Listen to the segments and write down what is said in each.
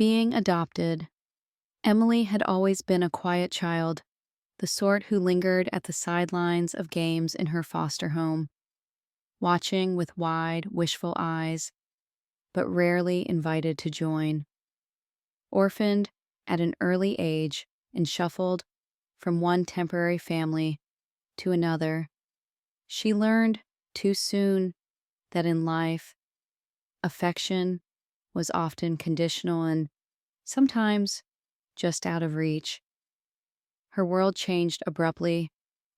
Being adopted, Emily had always been a quiet child, the sort who lingered at the sidelines of games in her foster home, watching with wide, wishful eyes, but rarely invited to join. Orphaned at an early age and shuffled from one temporary family to another, she learned too soon that in life, affection was often conditional and sometimes just out of reach. Her world changed abruptly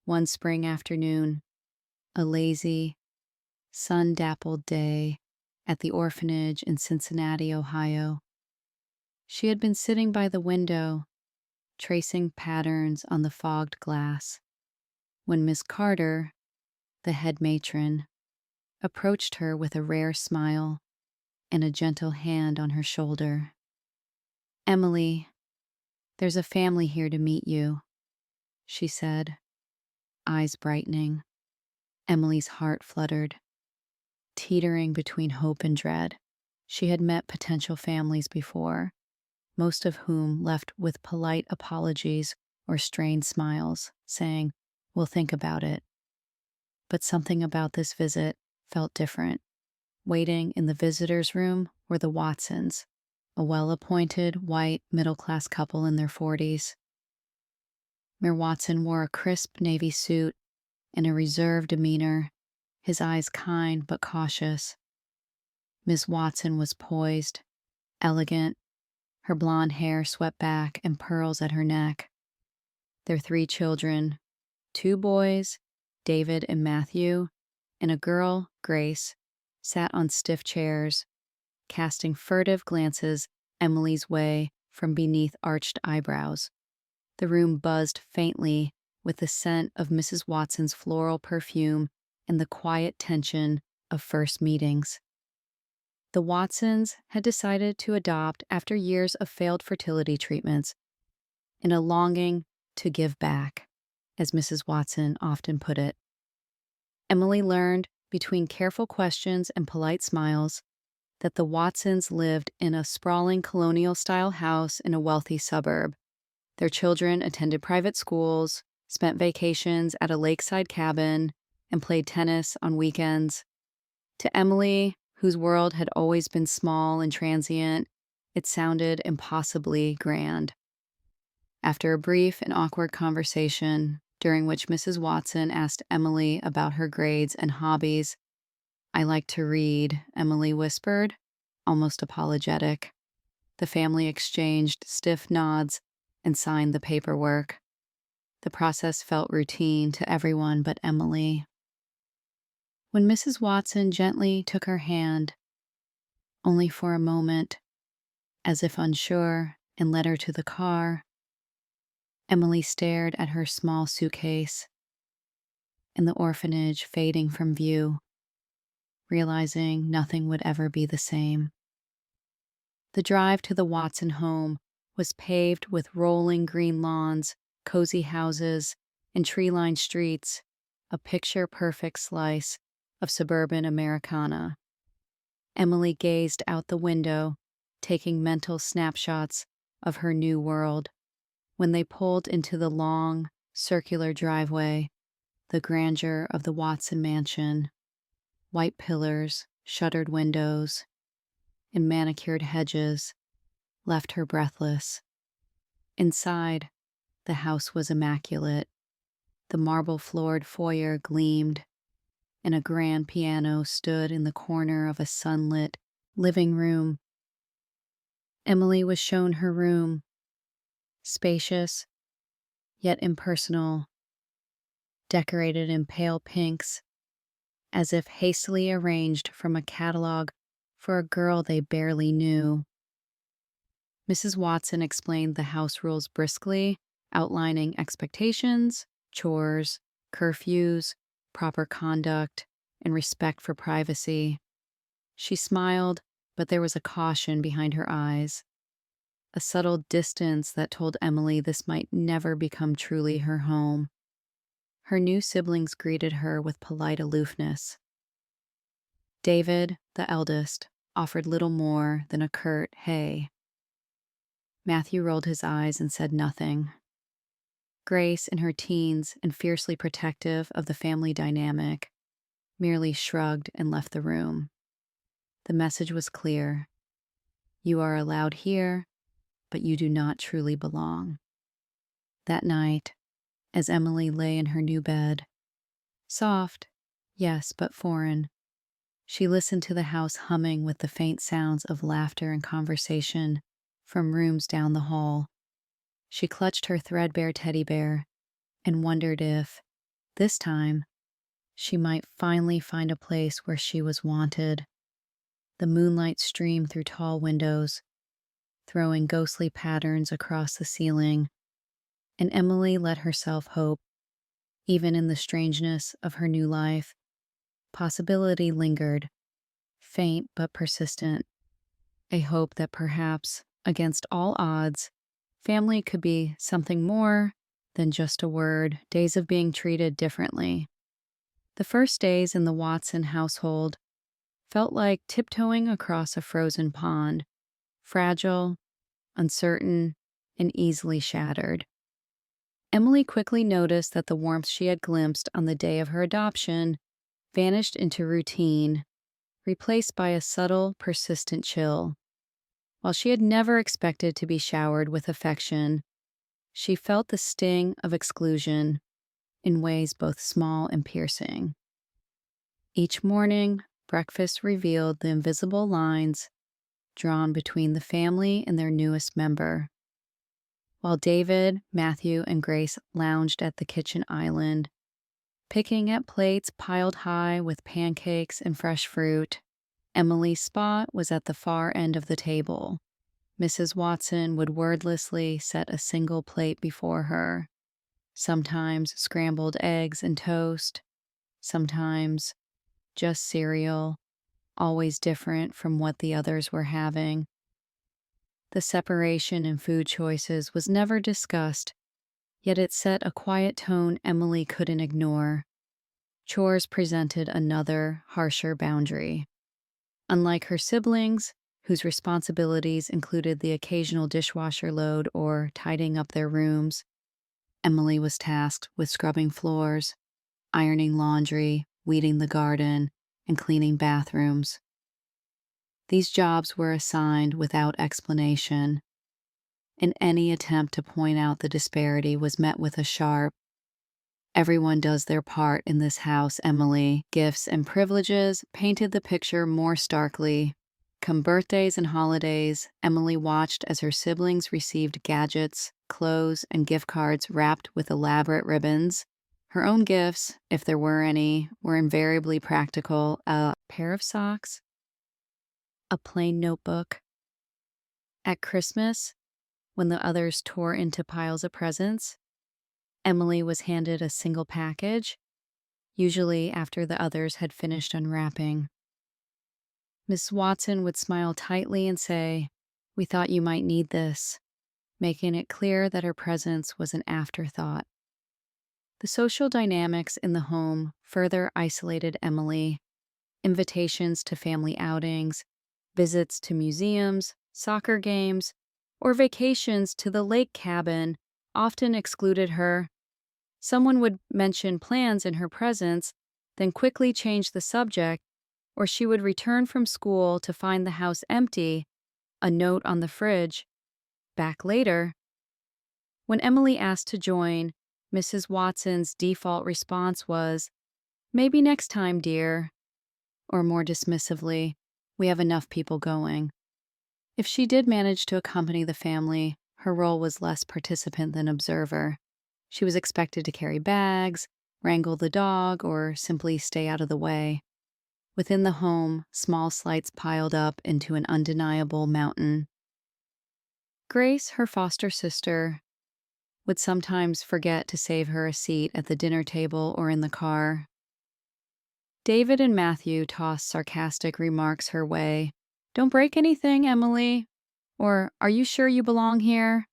one spring afternoon, a lazy, sun-dappled day at the orphanage in Cincinnati, Ohio. She had been sitting by the window, tracing patterns on the fogged glass, when Miss Carter, the head matron, approached her with a rare smile and a gentle hand on her shoulder. "Emily, there's a family here to meet you," she said, eyes brightening. Emily's heart fluttered, teetering between hope and dread. She had met potential families before, most of whom left with polite apologies or strained smiles, saying, "We'll think about it." But something about this visit felt different. Waiting in the visitors' room were the Watsons, a well-appointed, white, middle-class couple in their 40s. Mayor Watson wore a crisp navy suit and a reserved demeanor, his eyes kind but cautious. Miss Watson was poised, elegant, her blonde hair swept back and pearls at her neck. Their 3 children, 2 boys, David and Matthew, and a girl, Grace, sat on stiff chairs, casting furtive glances Emily's way from beneath arched eyebrows. The room buzzed faintly with the scent of Mrs. Watson's floral perfume and the quiet tension of first meetings. The Watsons had decided to adopt after years of failed fertility treatments, in a longing to give back, as Mrs. Watson often put it. Emily learned, between careful questions and polite smiles, that the Watsons lived in a sprawling colonial-style house in a wealthy suburb. Their children attended private schools, spent vacations at a lakeside cabin, and played tennis on weekends. To Emily, whose world had always been small and transient, it sounded impossibly grand. After a brief and awkward conversation, during which Mrs. Watson asked Emily about her grades and hobbies, "I like to read," Emily whispered, almost apologetic. The family exchanged stiff nods and signed the paperwork. The process felt routine to everyone but Emily. When Mrs. Watson gently took her hand, only for a moment, as if unsure, and led her to the car, Emily stared at her small suitcase and the orphanage fading from view, realizing nothing would ever be the same. The drive to the Watson home was paved with rolling green lawns, cozy houses, and tree-lined streets, a picture-perfect slice of suburban Americana. Emily gazed out the window, taking mental snapshots of her new world. When they pulled into the long, circular driveway, the grandeur of the Watson mansion, white pillars, shuttered windows, and manicured hedges, left her breathless. Inside, the house was immaculate. The marble-floored foyer gleamed, and a grand piano stood in the corner of a sunlit living room. Emily was shown her room, spacious, yet impersonal, decorated in pale pinks, as if hastily arranged from a catalog for a girl they barely knew. Mrs. Watson explained the house rules briskly, outlining expectations, chores, curfews, proper conduct, and respect for privacy. She smiled, but there was a caution behind her eyes, a subtle distance that told Emily this might never become truly her home. Her new siblings greeted her with polite aloofness. David, the eldest, offered little more than a curt "hey." Matthew rolled his eyes and said nothing. Grace, in her teens and fiercely protective of the family dynamic, merely shrugged and left the room. The message was clear. You are allowed here, but you do not truly belong. That night, as Emily lay in her new bed, soft, yes, but foreign, she listened to the house humming with the faint sounds of laughter and conversation from rooms down the hall. She clutched her threadbare teddy bear and wondered if, this time, she might finally find a place where she was wanted. The moonlight streamed through tall windows, throwing ghostly patterns across the ceiling, and Emily let herself hope. Even in the strangeness of her new life, possibility lingered, faint but persistent, a hope that perhaps, against all odds, family could be something more than just a word, days of being treated differently. The first days in the Watson household felt like tiptoeing across a frozen pond, fragile, uncertain, and easily shattered. Emily quickly noticed that the warmth she had glimpsed on the day of her adoption vanished into routine, replaced by a subtle, persistent chill. While she had never expected to be showered with affection, she felt the sting of exclusion in ways both small and piercing. Each morning, breakfast revealed the invisible lines drawn between the family and their newest member. While David, Matthew, and Grace lounged at the kitchen island, picking at plates piled high with pancakes and fresh fruit, Emily's spot was at the far end of the table. Mrs. Watson would wordlessly set a single plate before her, sometimes scrambled eggs and toast, sometimes just cereal, always different from what the others were having. The separation in food choices was never discussed, yet it set a quiet tone Emily couldn't ignore. Chores presented another, harsher boundary. Unlike her siblings, whose responsibilities included the occasional dishwasher load or tidying up their rooms, Emily was tasked with scrubbing floors, ironing laundry, weeding the garden, and cleaning bathrooms. These jobs were assigned without explanation, and any attempt to point out the disparity was met with a sharp, "Everyone does their part in this house, Emily." Gifts and privileges painted the picture more starkly. Come birthdays and holidays, Emily watched as her siblings received gadgets, clothes, and gift cards wrapped with elaborate ribbons. Her own gifts, if there were any, were invariably practical: a pair of socks, a plain notebook. At Christmas, when the others tore into piles of presents, Emily was handed a single package, usually after the others had finished unwrapping. Miss Watson would smile tightly and say, "We thought you might need this," making it clear that her presence was an afterthought. The social dynamics in the home further isolated Emily. Invitations to family outings, visits to museums, soccer games, or vacations to the lake cabin often excluded her. Someone would mention plans in her presence, then quickly change the subject, or she would return from school to find the house empty, a note on the fridge, "Back later." When Emily asked to join, Mrs. Watson's default response was, "Maybe next time, dear," or more dismissively, "We have enough people going." If she did manage to accompany the family, her role was less participant than observer. She was expected to carry bags, wrangle the dog, or simply stay out of the way. Within the home, small slights piled up into an undeniable mountain. Grace, her foster sister, would sometimes forget to save her a seat at the dinner table or in the car. David and Matthew tossed sarcastic remarks her way. "Don't break anything, Emily," or "Are you sure you belong here?"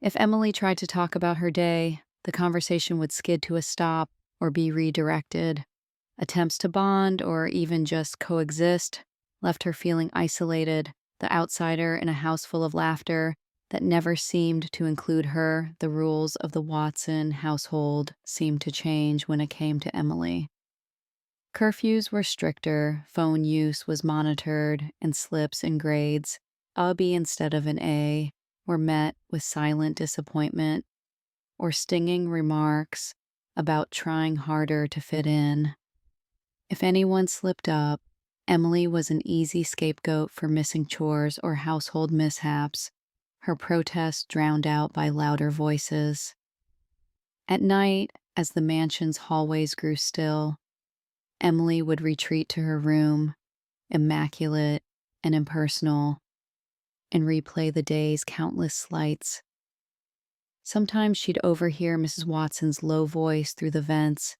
If Emily tried to talk about her day, the conversation would skid to a stop or be redirected. Attempts to bond or even just coexist left her feeling isolated, the outsider in a house full of laughter, that never seemed to include her. The rules of the Watson household seemed to change when it came to Emily. Curfews were stricter, phone use was monitored, and slips and grades, a B instead of an A, were met with silent disappointment or stinging remarks about trying harder to fit in. If anyone slipped up, Emily was an easy scapegoat for missing chores or household mishaps, her protests drowned out by louder voices. At night, as the mansion's hallways grew still, Emily would retreat to her room, immaculate and impersonal, and replay the day's countless slights. Sometimes she'd overhear Mrs. Watson's low voice through the vents.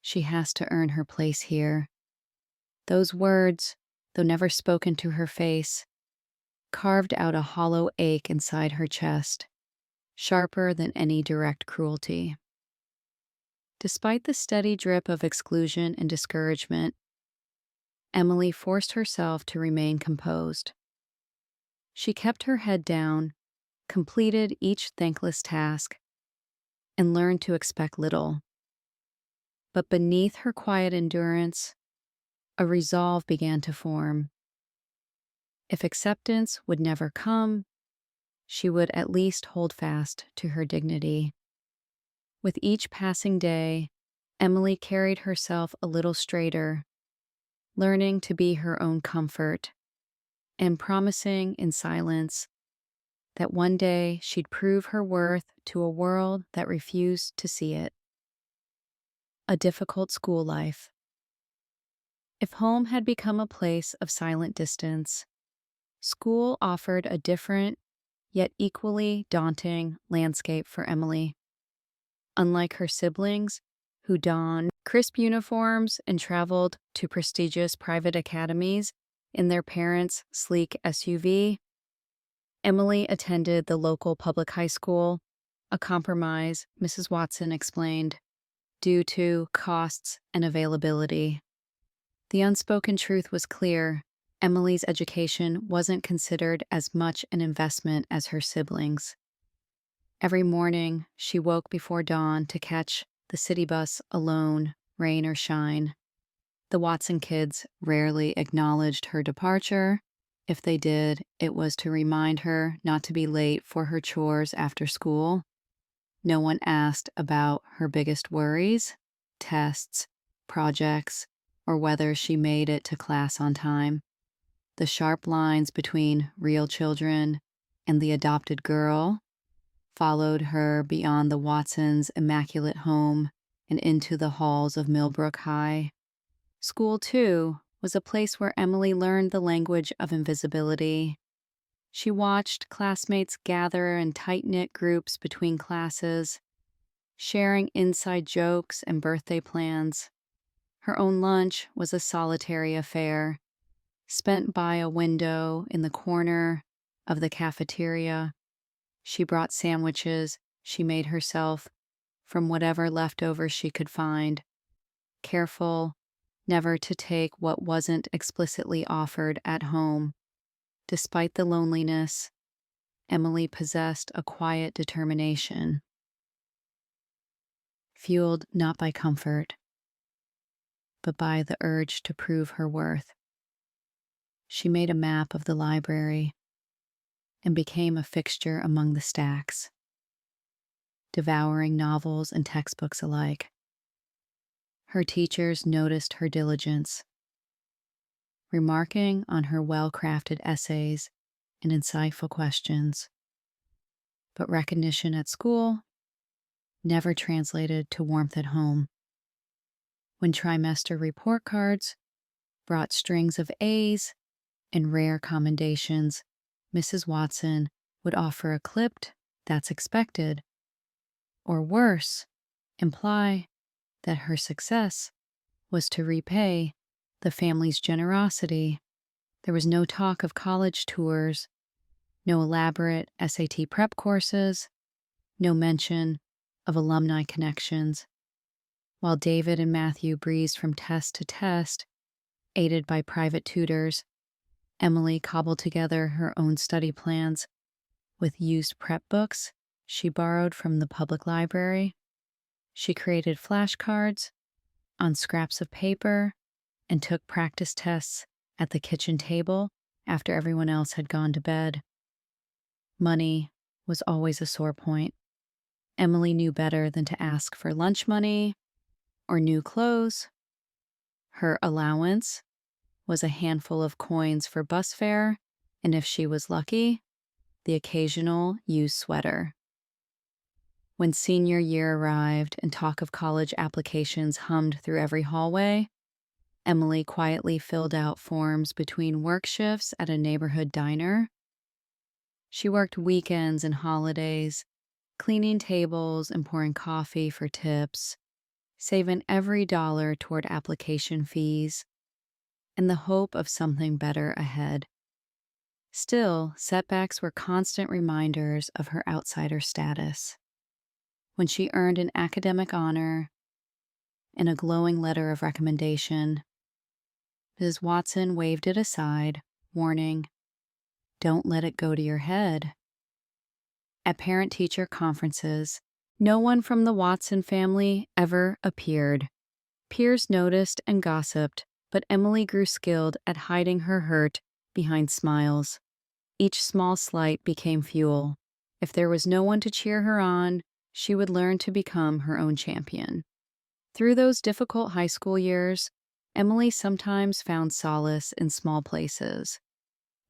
"She has to earn her place here." Those words, though never spoken to her face, carved out a hollow ache inside her chest, sharper than any direct cruelty. Despite the steady drip of exclusion and discouragement, Emily forced herself to remain composed. She kept her head down, completed each thankless task, and learned to expect little. But beneath her quiet endurance, a resolve began to form. If acceptance would never come, she would at least hold fast to her dignity. With each passing day, Emily carried herself a little straighter, learning to be her own comfort, and promising in silence that one day she'd prove her worth to a world that refused to see it. A difficult school life. If home had become a place of silent distance, school offered a different, yet equally daunting landscape for Emily. Unlike her siblings, who donned crisp uniforms and traveled to prestigious private academies in their parents' sleek SUV, Emily attended the local public high school, a compromise, Mrs. Watson explained, due to costs and availability. The unspoken truth was clear. Emily's education wasn't considered as much an investment as her siblings. Every morning, she woke before dawn to catch the city bus alone, rain or shine. The Watson kids rarely acknowledged her departure. If they did, it was to remind her not to be late for her chores after school. No one asked about her biggest worries, tests, projects, or whether she made it to class on time. The sharp lines between real children and the adopted girl followed her beyond the Watsons' immaculate home and into the halls of Millbrook High. School, too, was a place where Emily learned the language of invisibility. She watched classmates gather in tight-knit groups between classes, sharing inside jokes and birthday plans. Her own lunch was a solitary affair, spent by a window in the corner of the cafeteria. She brought sandwiches she made herself from whatever leftovers she could find, careful never to take what wasn't explicitly offered at home. Despite the loneliness, Emily possessed a quiet determination, fueled not by comfort, but by the urge to prove her worth. She made a map of the library and became a fixture among the stacks, devouring novels and textbooks alike. Her teachers noticed her diligence, remarking on her well-crafted essays and insightful questions. But recognition at school never translated to warmth at home. When trimester report cards brought strings of A's and rare commendations, Mrs. Watson would offer a clipped "that's expected," or worse, imply that her success was to repay the family's generosity. There was no talk of college tours, no elaborate SAT prep courses, no mention of alumni connections. While David and Matthew breezed from test to test, aided by private tutors, Emily cobbled together her own study plans, With used prep books she borrowed from the public library, she created flashcards on scraps of paper and took practice tests at the kitchen table after everyone else had gone to bed. Money was always a sore point. Emily knew better than to ask for lunch money or new clothes. Her allowance was a handful of coins for bus fare, and if she was lucky, the occasional used sweater. When senior year arrived and talk of college applications hummed through every hallway, Emily quietly filled out forms between work shifts at a neighborhood diner. She worked weekends and holidays, cleaning tables and pouring coffee for tips, saving every dollar toward application fees, in the hope of something better ahead. Still, setbacks were constant reminders of her outsider status. When she earned an academic honor and a glowing letter of recommendation, Ms. Watson waved it aside, warning, "Don't let it go to your head." At parent-teacher conferences, no one from the Watson family ever appeared. Peers noticed and gossiped, but Emily grew skilled at hiding her hurt behind smiles. Each small slight became fuel. If there was no one to cheer her on, she would learn to become her own champion. Through those difficult high school years, Emily sometimes found solace in small places.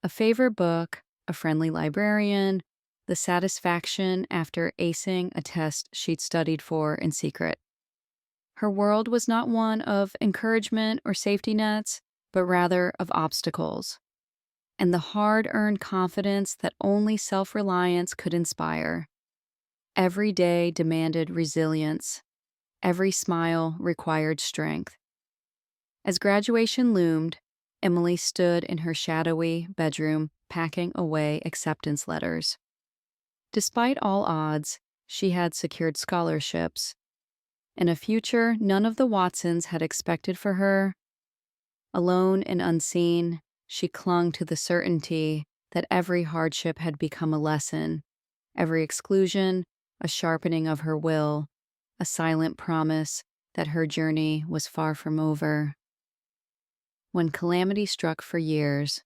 A favorite book, a friendly librarian, the satisfaction after acing a test she'd studied for in secret. Her world was not one of encouragement or safety nets, but rather of obstacles, and the hard-earned confidence that only self-reliance could inspire. Every day demanded resilience. Every smile required strength. As graduation loomed, Emily stood in her shadowy bedroom packing away acceptance letters. Despite all odds, she had secured scholarships, and a future none of the Watsons had expected for her. Alone and unseen, she clung to the certainty that every hardship had become a lesson, every exclusion a sharpening of her will, a silent promise that her journey was far from over. When calamity struck for years,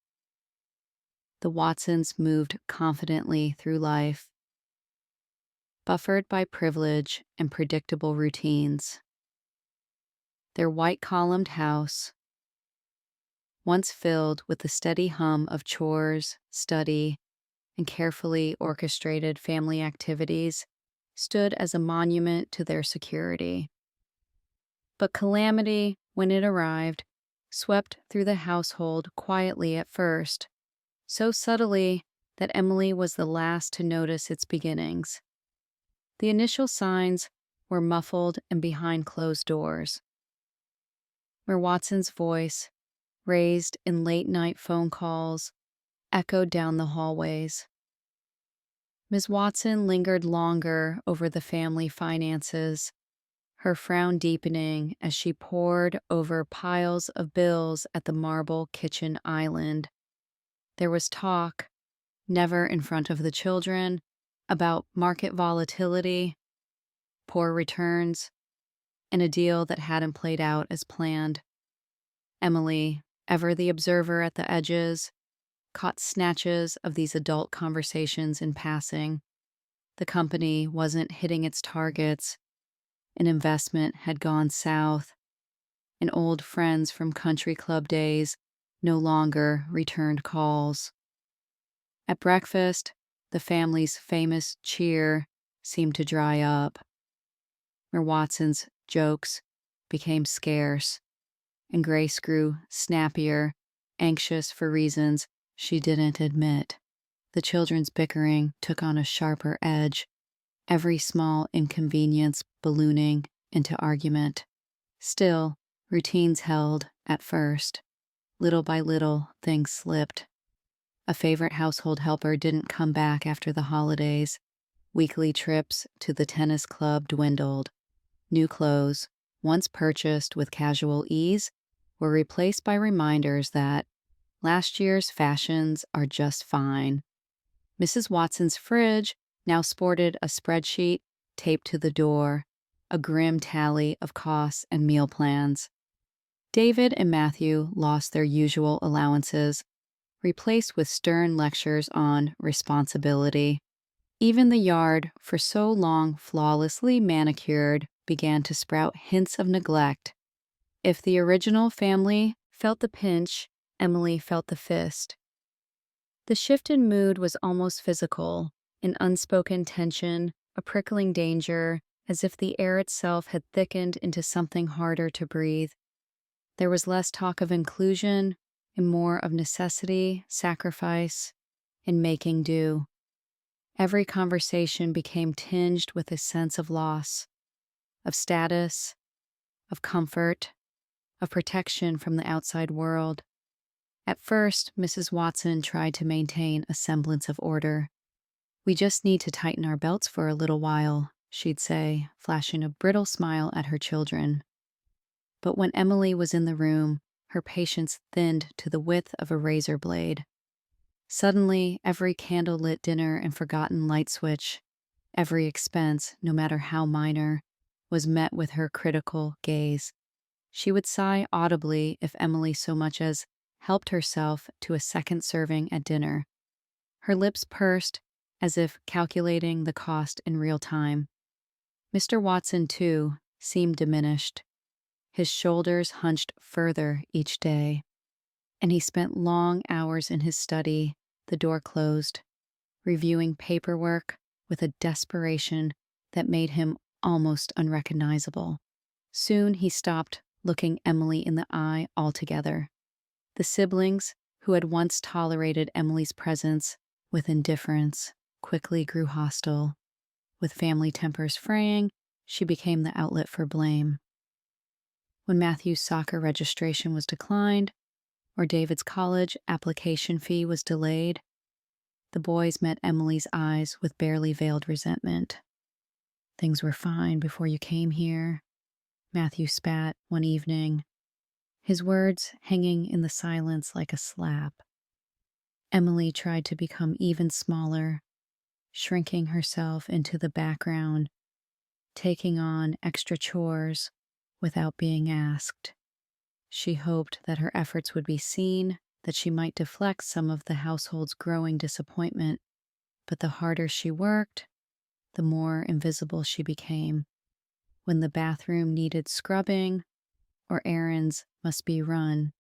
the Watsons moved confidently through life, buffered by privilege and predictable routines. Their white-columned house, once filled with the steady hum of chores, study, and carefully orchestrated family activities, stood as a monument to their security. But calamity, when it arrived, swept through the household quietly at first, so subtly that Emily was the last to notice its beginnings. The initial signs were muffled and behind closed doors, where Watson's voice, raised in late-night phone calls, echoed down the hallways. Ms. Watson lingered longer over the family finances, her frown deepening as she pored over piles of bills at the marble kitchen island. There was talk, never in front of the children, about market volatility, poor returns, and a deal that hadn't played out as planned. Emily, ever the observer at the edges, caught snatches of these adult conversations in passing. The company wasn't hitting its targets. An investment had gone south, and old friends from country club days no longer returned calls. At breakfast, the family's famous cheer seemed to dry up, where Watson's jokes became scarce, and Grace grew snappier, anxious for reasons she didn't admit. The children's bickering took on a sharper edge, every small inconvenience ballooning into argument. Still, routines held at first. Little by little, things slipped. A favorite household helper didn't come back after the holidays. Weekly trips to the tennis club dwindled. New clothes, once purchased with casual ease, were replaced by reminders that last year's fashions are just fine. Mrs. Watson's fridge now sported a spreadsheet taped to the door, a grim tally of costs and meal plans. David and Matthew lost their usual allowances, replaced with stern lectures on responsibility. Even the yard, for so long flawlessly manicured, began to sprout hints of neglect. If the original family felt the pinch, Emily felt the fist. The shift in mood was almost physical, an unspoken tension, a prickling danger, as if the air itself had thickened into something harder to breathe. There was less talk of inclusion and more of necessity, sacrifice, and making do. Every conversation became tinged with a sense of loss, of status, of comfort, of protection from the outside world. At first, Mrs. Watson tried to maintain a semblance of order. "We just need to tighten our belts for a little while," she'd say, flashing a brittle smile at her children. But when Emily was in the room, her patience thinned to the width of a razor blade. Suddenly, every candlelit dinner and forgotten light switch, every expense, no matter how minor, was met with her critical gaze. She would sigh audibly if Emily so much as helped herself to a second serving at dinner. Her lips pursed as if calculating the cost in real time. Mr. Watson, too, seemed diminished. His shoulders hunched further each day, and he spent long hours in his study, the door closed, reviewing paperwork with a desperation that made him almost unrecognizable. Soon he stopped looking Emily in the eye altogether. The siblings, who had once tolerated Emily's presence with indifference, quickly grew hostile. With family tempers fraying, she became the outlet for blame. When Matthew's soccer registration was declined, or David's college application fee was delayed, the boys met Emily's eyes with barely veiled resentment. "Things were fine before you came here," Matthew spat one evening, his words hanging in the silence like a slap. Emily tried to become even smaller, shrinking herself into the background, taking on extra chores without being asked. She hoped that her efforts would be seen, that she might deflect some of the household's growing disappointment, but the harder she worked, the more invisible she became. When the bathroom needed scrubbing or errands must be run,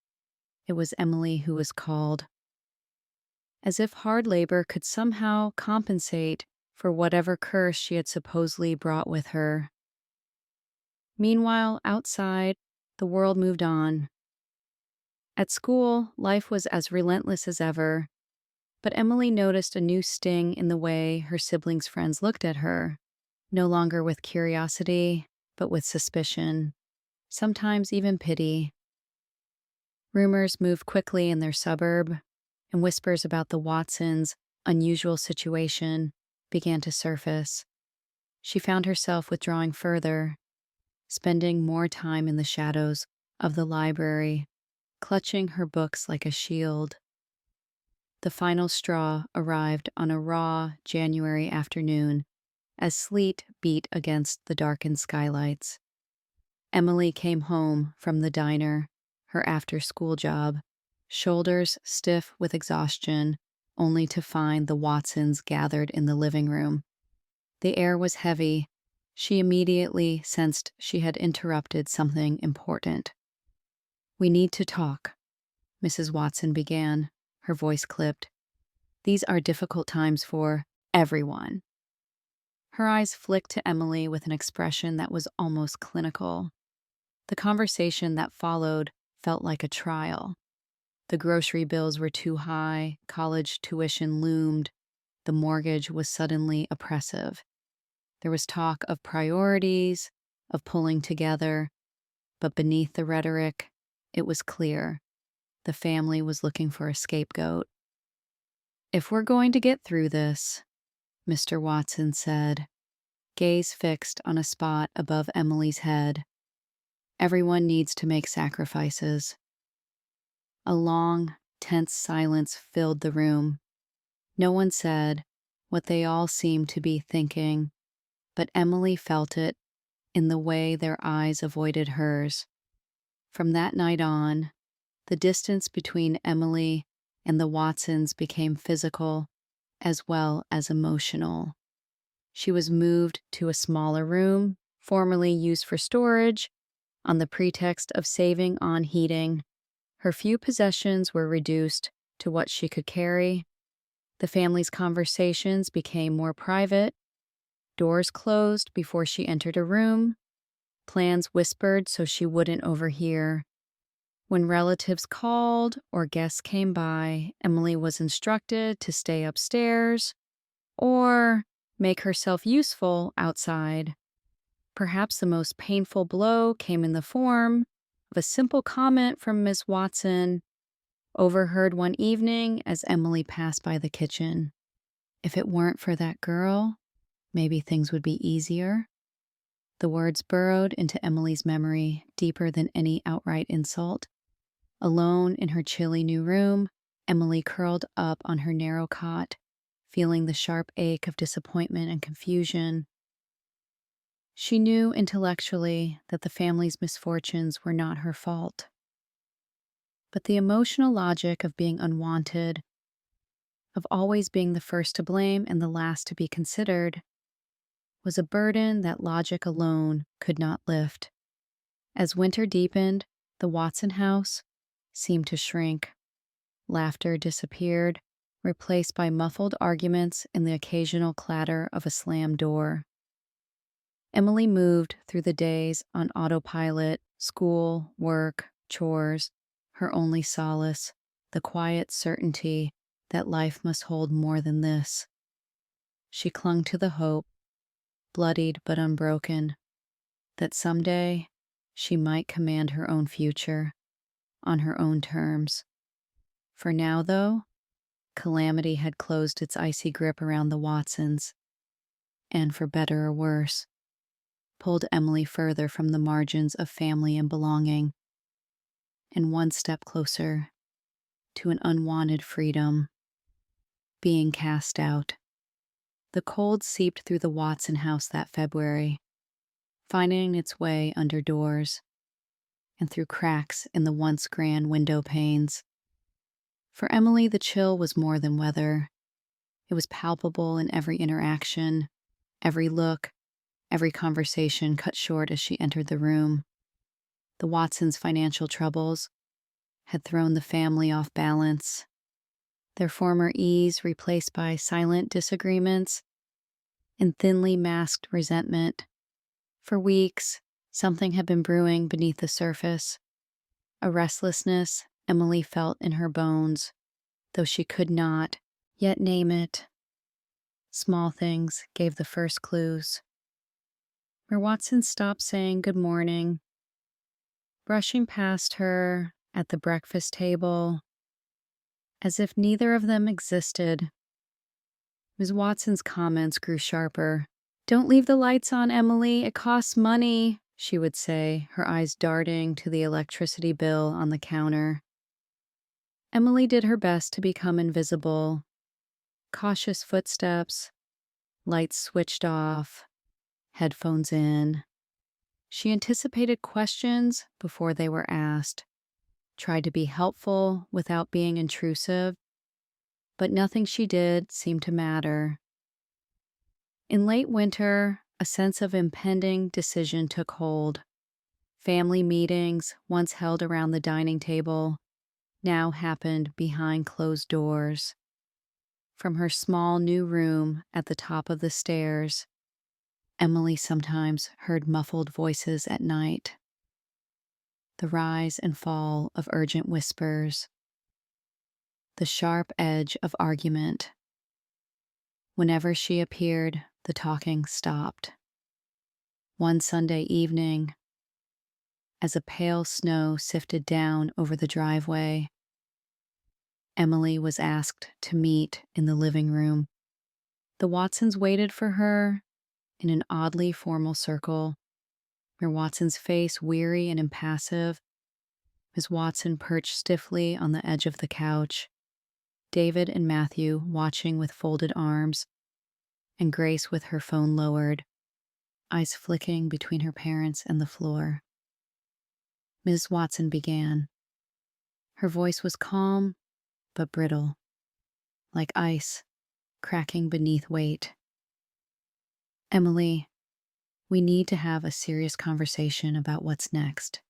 it was Emily who was called. As if hard labor could somehow compensate for whatever curse she had supposedly brought with her. Meanwhile, outside, the world moved on. At school, life was as relentless as ever, but Emily noticed a new sting in the way her siblings' friends looked at her, no longer with curiosity, but with suspicion, sometimes even pity. Rumors moved quickly in their suburb, and whispers about the Watsons' unusual situation began to surface. She found herself withdrawing further, spending more time in the shadows of the library, clutching her books like a shield. The final straw arrived on a raw January afternoon as sleet beat against the darkened skylights. Emily came home from the diner, her after-school job, shoulders stiff with exhaustion, only to find the Watsons gathered in the living room. The air was heavy. She immediately sensed she had interrupted something important. "We need to talk," Mrs. Watson began, her voice clipped. "These are difficult times for everyone." Her eyes flicked to Emily with an expression that was almost clinical. The conversation that followed felt like a trial. The grocery bills were too high, college tuition loomed, the mortgage was suddenly oppressive. There was talk of priorities, of pulling together, but beneath the rhetoric, it was clear. The family was looking for a scapegoat. "If we're going to get through this," Mr. Watson said, gaze fixed on a spot above Emily's head, "everyone needs to make sacrifices." A long, tense silence filled the room. No one said what they all seemed to be thinking, but Emily felt it in the way their eyes avoided hers. From that night on, the distance between Emily and the Watsons became physical as well as emotional. She was moved to a smaller room, formerly used for storage, on the pretext of saving on heating. Her few possessions were reduced to what she could carry. The family's conversations became more private, doors closed before she entered a room, plans whispered so she wouldn't overhear. When relatives called or guests came by, Emily was instructed to stay upstairs or make herself useful outside. Perhaps the most painful blow came in the form of a simple comment from Miss Watson, overheard one evening as Emily passed by the kitchen. "If it weren't for that girl, maybe things would be easier." The words burrowed into Emily's memory deeper than any outright insult. Alone in her chilly new room, Emily curled up on her narrow cot, feeling the sharp ache of disappointment and confusion. She knew intellectually that the family's misfortunes were not her fault. But the emotional logic of being unwanted, of always being the first to blame and the last to be considered, was a burden that logic alone could not lift. As winter deepened, the Watson house seemed to shrink. Laughter disappeared, replaced by muffled arguments and the occasional clatter of a slammed door. Emily moved through the days on autopilot, school, work, chores, her only solace, the quiet certainty that life must hold more than this. She clung to the hope, bloodied but unbroken, that someday she might command her own future on her own terms. For now, though, calamity had closed its icy grip around the Watsons, and for better or worse, pulled Emily further from the margins of family and belonging, and one step closer to an unwanted freedom, being cast out. The cold seeped through the Watson house that February, finding its way under doors and through cracks in the once grand window panes. For Emily, the chill was more than weather. It was palpable in every interaction, every look, every conversation cut short as she entered the room. The Watsons' financial troubles had thrown the family off balance, their former ease replaced by silent disagreements and thinly masked resentment. For weeks, something had been brewing beneath the surface, a restlessness Emily felt in her bones, though she could not yet name it. Small things gave the first clues. Where Watson stopped saying good morning, brushing past her at the breakfast table, as if neither of them existed. Ms. Watson's comments grew sharper. "Don't leave the lights on, Emily. It costs money," she would say, her eyes darting to the electricity bill on the counter. Emily did her best to become invisible. Cautious footsteps, lights switched off, headphones in. She anticipated questions before they were asked, tried to be helpful without being intrusive, but nothing she did seemed to matter. In late winter, a sense of impending decision took hold. Family meetings, once held around the dining table, now happened behind closed doors. From her small new room at the top of the stairs, Emily sometimes heard muffled voices at night, the rise and fall of urgent whispers, the sharp edge of argument. Whenever she appeared, the talking stopped. One Sunday evening, as a pale snow sifted down over the driveway, Emily was asked to meet in the living room. The Watsons waited for her in an oddly formal circle, Miss Watson's face weary and impassive, Miss Watson perched stiffly on the edge of the couch, David and Matthew watching with folded arms, and Grace with her phone lowered, eyes flicking between her parents and the floor. Ms. Watson began. Her voice was calm but brittle, like ice cracking beneath weight. "Emily, we need to have a serious conversation about what's next,"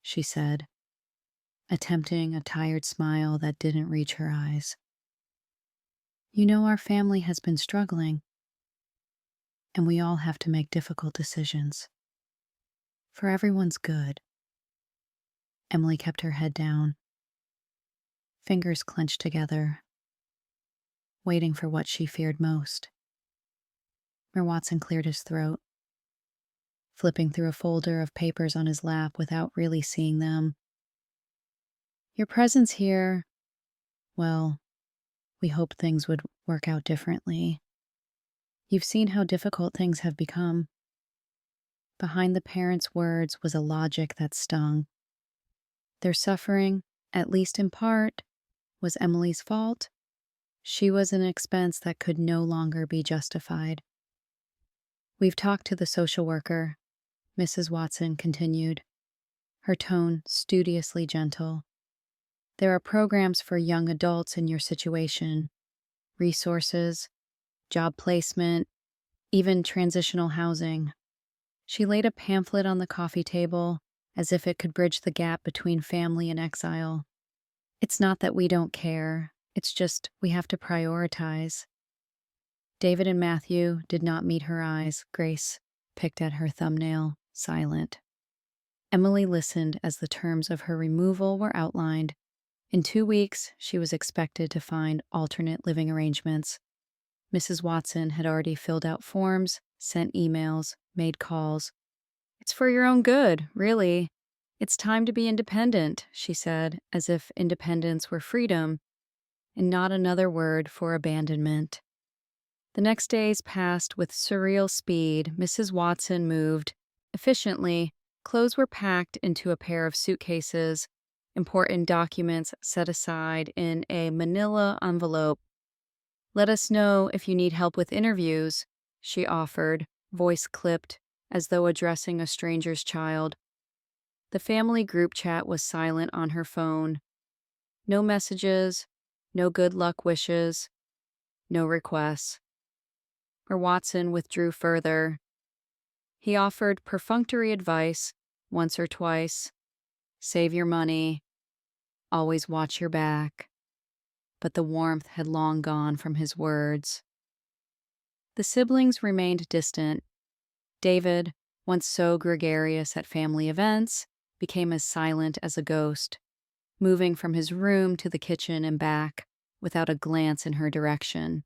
she said, attempting a tired smile that didn't reach her eyes. "You know our family has been struggling, and we all have to make difficult decisions. For everyone's good." Emily kept her head down, fingers clenched together, waiting for what she feared most. Mayor Watson cleared his throat, flipping through a folder of papers on his lap without really seeing them. "Your presence here, well, we hoped things would work out differently. You've seen how difficult things have become." Behind the parents' words was a logic that stung. Their suffering, at least in part, was Emily's fault. She was an expense that could no longer be justified. "We've talked to the social worker," Mrs. Watson continued, her tone studiously gentle. "There are programs for young adults in your situation, resources, job placement, even transitional housing." She laid a pamphlet on the coffee table as if it could bridge the gap between family and exile. "It's not that we don't care, it's just we have to prioritize." David and Matthew did not meet her eyes. Grace picked at her thumbnail, silent. Emily listened as the terms of her removal were outlined. In 2 weeks, she was expected to find alternate living arrangements. Mrs. Watson had already filled out forms, sent emails, made calls. "It's for your own good, really. It's time to be independent," she said, as if independence were freedom, and not another word for abandonment. The next days passed with surreal speed. Mrs. Watson moved efficiently. Clothes were packed into a pair of suitcases, important documents set aside in a manila envelope. "Let us know if you need help with interviews," she offered, voice clipped, as though addressing a stranger's child. The family group chat was silent on her phone. No messages, no good luck wishes, no requests. Or Watson withdrew further. He offered perfunctory advice once or twice. Save your money. Always watch your back. But the warmth had long gone from his words. The siblings remained distant. David, once so gregarious at family events, became as silent as a ghost, moving from his room to the kitchen and back without a glance in her direction.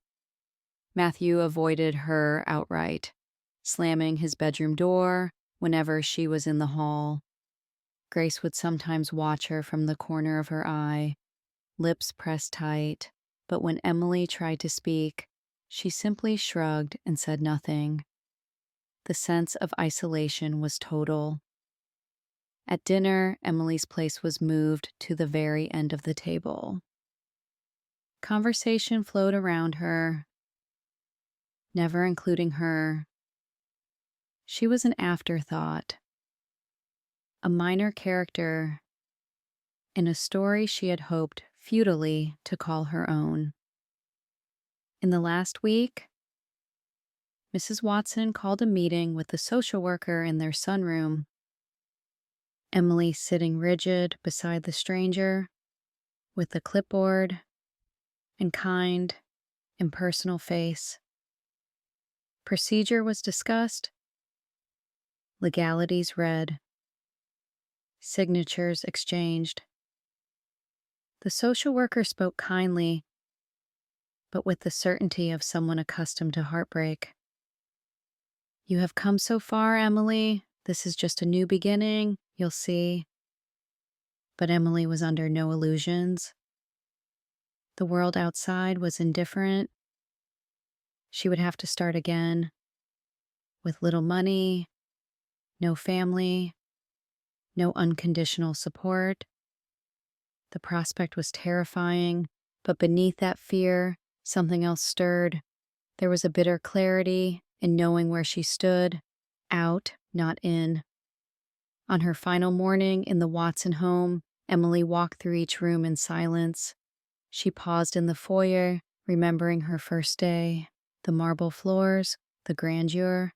Matthew avoided her outright, slamming his bedroom door whenever she was in the hall. Grace would sometimes watch her from the corner of her eye, lips pressed tight, but when Emily tried to speak, she simply shrugged and said nothing. The sense of isolation was total. At dinner, Emily's place was moved to the very end of the table. Conversation flowed around her, never including her. She was an afterthought, a minor character in a story she had hoped futilely to call her own. In the last week, Mrs. Watson called a meeting with the social worker in their sunroom. Emily sitting rigid beside the stranger, with the clipboard and kind, impersonal face. Procedure was discussed, legalities read, signatures exchanged. The social worker spoke kindly, but with the certainty of someone accustomed to heartbreak. "You have come so far, Emily. This is just a new beginning, you'll see." But Emily was under no illusions. The world outside was indifferent. She would have to start again, with little money, no family, no unconditional support. The prospect was terrifying, But beneath that fear, something else stirred. There was a bitter clarity in knowing where she stood, out, not in. On her final morning in the Watson home, Emily walked through each room in silence. She paused in the foyer, remembering her first day, the marble floors, the grandeur,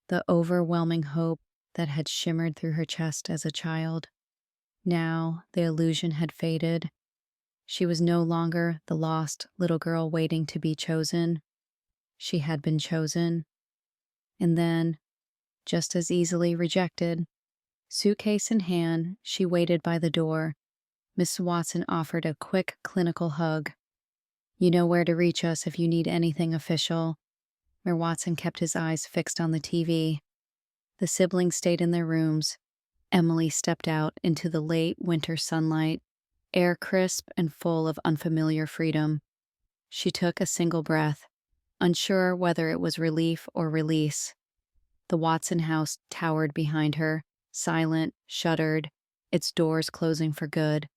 the overwhelming hope that had shimmered through her chest as a child. Now the illusion had faded. She was no longer the lost little girl waiting to be chosen. She had been chosen, and then, just as easily rejected. Suitcase in hand, she waited by the door. Miss Watson offered a quick clinical hug. "You know where to reach us if you need anything official." Mayor Watson kept his eyes fixed on the TV. The siblings stayed in their rooms. Emily stepped out into the late winter sunlight, air crisp and full of unfamiliar freedom. She took a single breath, unsure whether it was relief or release. The Watson house towered behind her, silent, shuttered, its doors closing for good.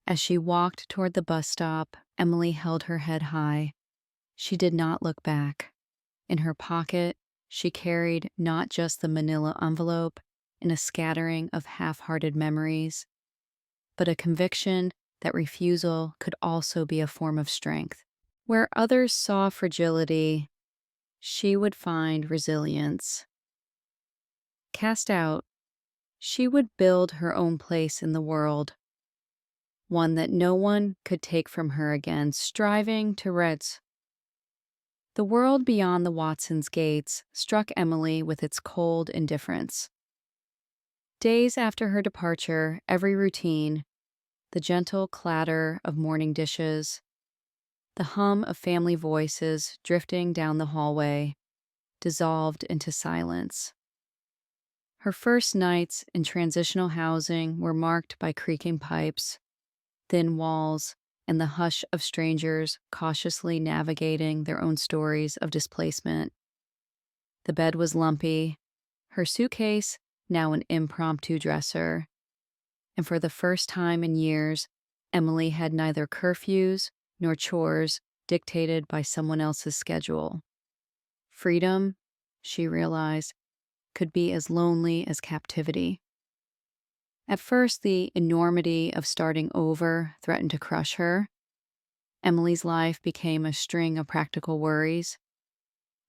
As she walked toward the bus stop, Emily held her head high. She did not look back. In her pocket, she carried not just the manila envelope in a scattering of half-hearted memories, but a conviction that refusal could also be a form of strength. Where others saw fragility, she would find resilience. Cast out, she would build her own place in the world, one that no one could take from her again, striving to rise. The world beyond the Watsons' gates struck Emily with its cold indifference. Days after her departure, every routine, the gentle clatter of morning dishes, the hum of family voices drifting down the hallway, dissolved into silence. Her first nights in transitional housing were marked by creaking pipes, thin walls, and the hush of strangers cautiously navigating their own stories of displacement. The bed was lumpy, her suitcase now an impromptu dresser, and for the first time in years, Emily had neither curfews nor chores dictated by someone else's schedule. Freedom, she realized, could be as lonely as captivity. At first, the enormity of starting over threatened to crush her. Emily's life became a string of practical worries.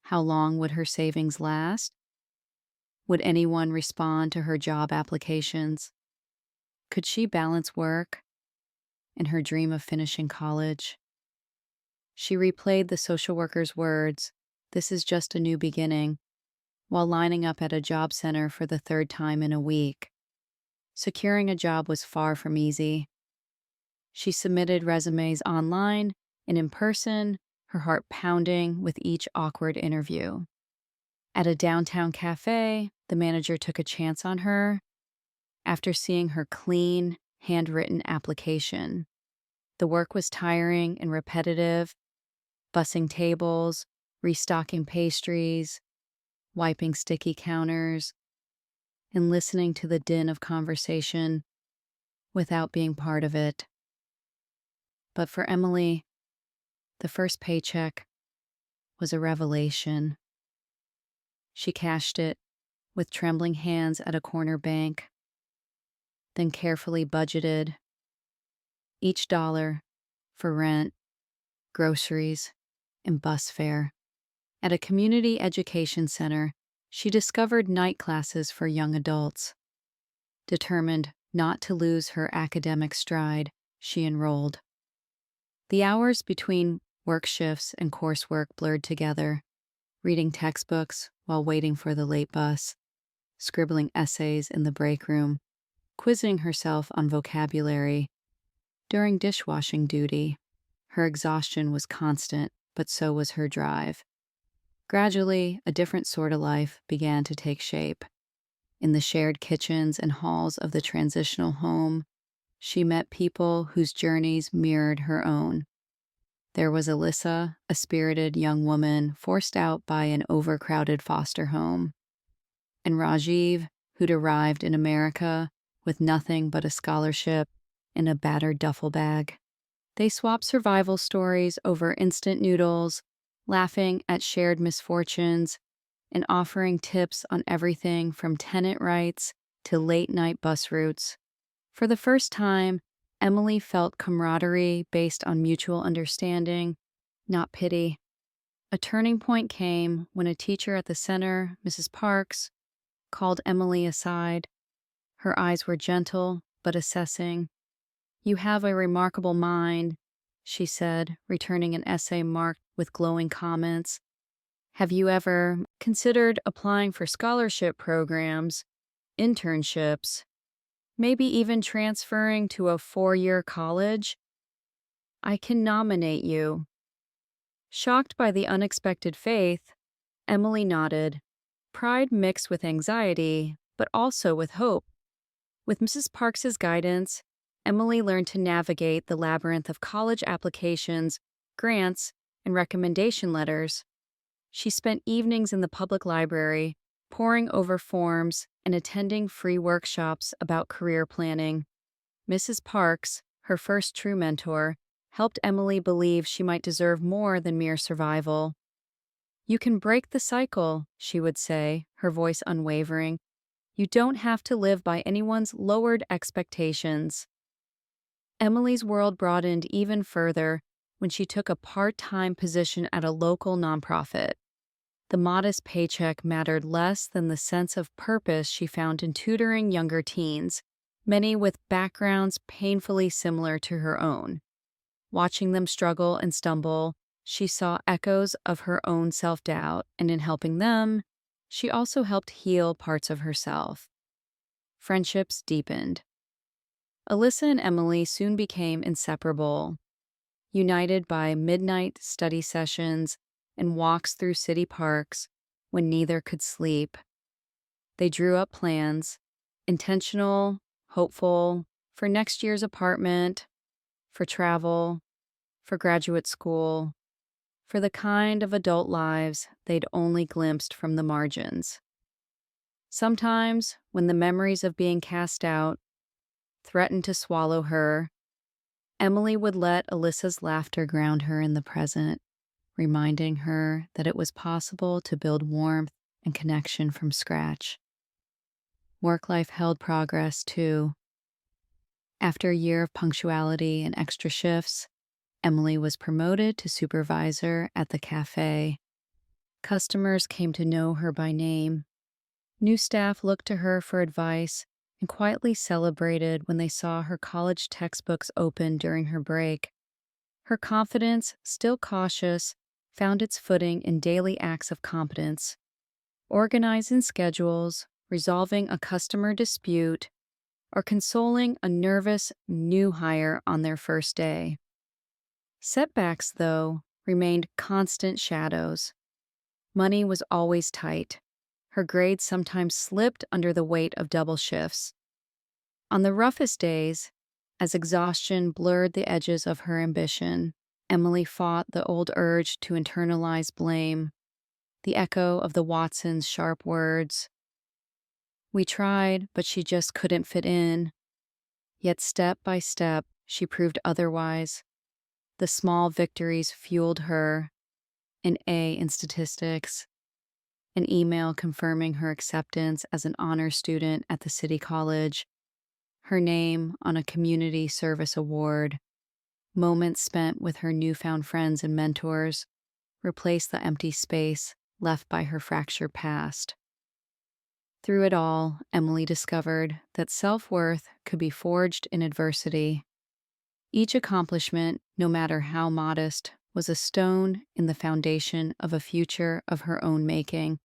How long would her savings last? Would anyone respond to her job applications? Could she balance work and her dream of finishing college? She replayed the social worker's words, "This is just a new beginning," while lining up at a job center for the third time in a week. Securing a job was far from easy. She submitted resumes online and in person, her heart pounding with each awkward interview. At a downtown cafe, the manager took a chance on her after seeing her clean, handwritten application. The work was tiring and repetitive, bussing tables, restocking pastries, wiping sticky counters, and listening to the din of conversation without being part of it. But for Emily, the first paycheck was a revelation. She cashed it with trembling hands at a corner bank, then carefully budgeted each dollar for rent, groceries, and bus fare. At a community education center, she discovered night classes for young adults. Determined not to lose her academic stride, she enrolled. The hours between work shifts and coursework blurred together, reading textbooks while waiting for the late bus, scribbling essays in the break room, quizzing herself on vocabulary. During dishwashing duty, her exhaustion was constant, but so was her drive. Gradually, a different sort of life began to take shape. In the shared kitchens and halls of the transitional home, she met people whose journeys mirrored her own. There was Alyssa, a spirited young woman forced out by an overcrowded foster home, and Rajiv, who'd arrived in America with nothing but a scholarship and a battered duffel bag. They swapped survival stories over instant noodles, laughing at shared misfortunes, and offering tips on everything from tenant rights to late night bus routes. For the first time, Emily felt camaraderie based on mutual understanding, not pity. A turning point came when a teacher at the center, Mrs. Parks, called Emily aside. Her eyes were gentle but assessing. "You have a remarkable mind," she said, returning an essay marked with glowing comments. "Have you ever considered applying for scholarship programs, internships, maybe even transferring to a 4-year college? I can nominate you." Shocked by the unexpected faith, Emily nodded, pride mixed with anxiety, but also with hope. With Mrs. Parks's guidance, Emily learned to navigate the labyrinth of college applications, grants, and recommendation letters. She spent evenings in the public library, poring over forms and attending free workshops about career planning. Mrs. Parks, her first true mentor, helped Emily believe she might deserve more than mere survival. "You can break the cycle," she would say, her voice unwavering. "You don't have to live by anyone's lowered expectations." Emily's world broadened even further when she took a part-time position at a local nonprofit. The modest paycheck mattered less than the sense of purpose she found in tutoring younger teens, many with backgrounds painfully similar to her own. Watching them struggle and stumble, she saw echoes of her own self-doubt, and in helping them, she also helped heal parts of herself. Friendships deepened. Alyssa and Emily soon became inseparable, united by midnight study sessions and walks through city parks when neither could sleep. They drew up plans, intentional, hopeful, for next year's apartment, for travel, for graduate school, for the kind of adult lives they'd only glimpsed from the margins. Sometimes, when the memories of being cast out threatened to swallow her, Emily would let Alyssa's laughter ground her in the present, reminding her that it was possible to build warmth and connection from scratch. Work life held progress, too. After a year of punctuality and extra shifts, Emily was promoted to supervisor at the cafe. Customers came to know her by name. New staff looked to her for advice and quietly celebrated when they saw her college textbooks open during her break. Her confidence, still cautious, found its footing in daily acts of competence, organizing schedules, resolving a customer dispute, or consoling a nervous new hire on their first day. Setbacks, though, remained constant shadows. Money was always tight. Her grades sometimes slipped under the weight of double shifts. On the roughest days, as exhaustion blurred the edges of her ambition, Emily fought the old urge to internalize blame, the echo of the Watsons' sharp words. "We tried, but she just couldn't fit in." Yet step by step, she proved otherwise. The small victories fueled her: an A in statistics, an email confirming her acceptance as an honor student at the city college, her name on a community service award. Moments spent with her newfound friends and mentors replaced the empty space left by her fractured past. Through it all, Emily discovered that self-worth could be forged in adversity. Each accomplishment, no matter how modest, was a stone in the foundation of a future of her own making.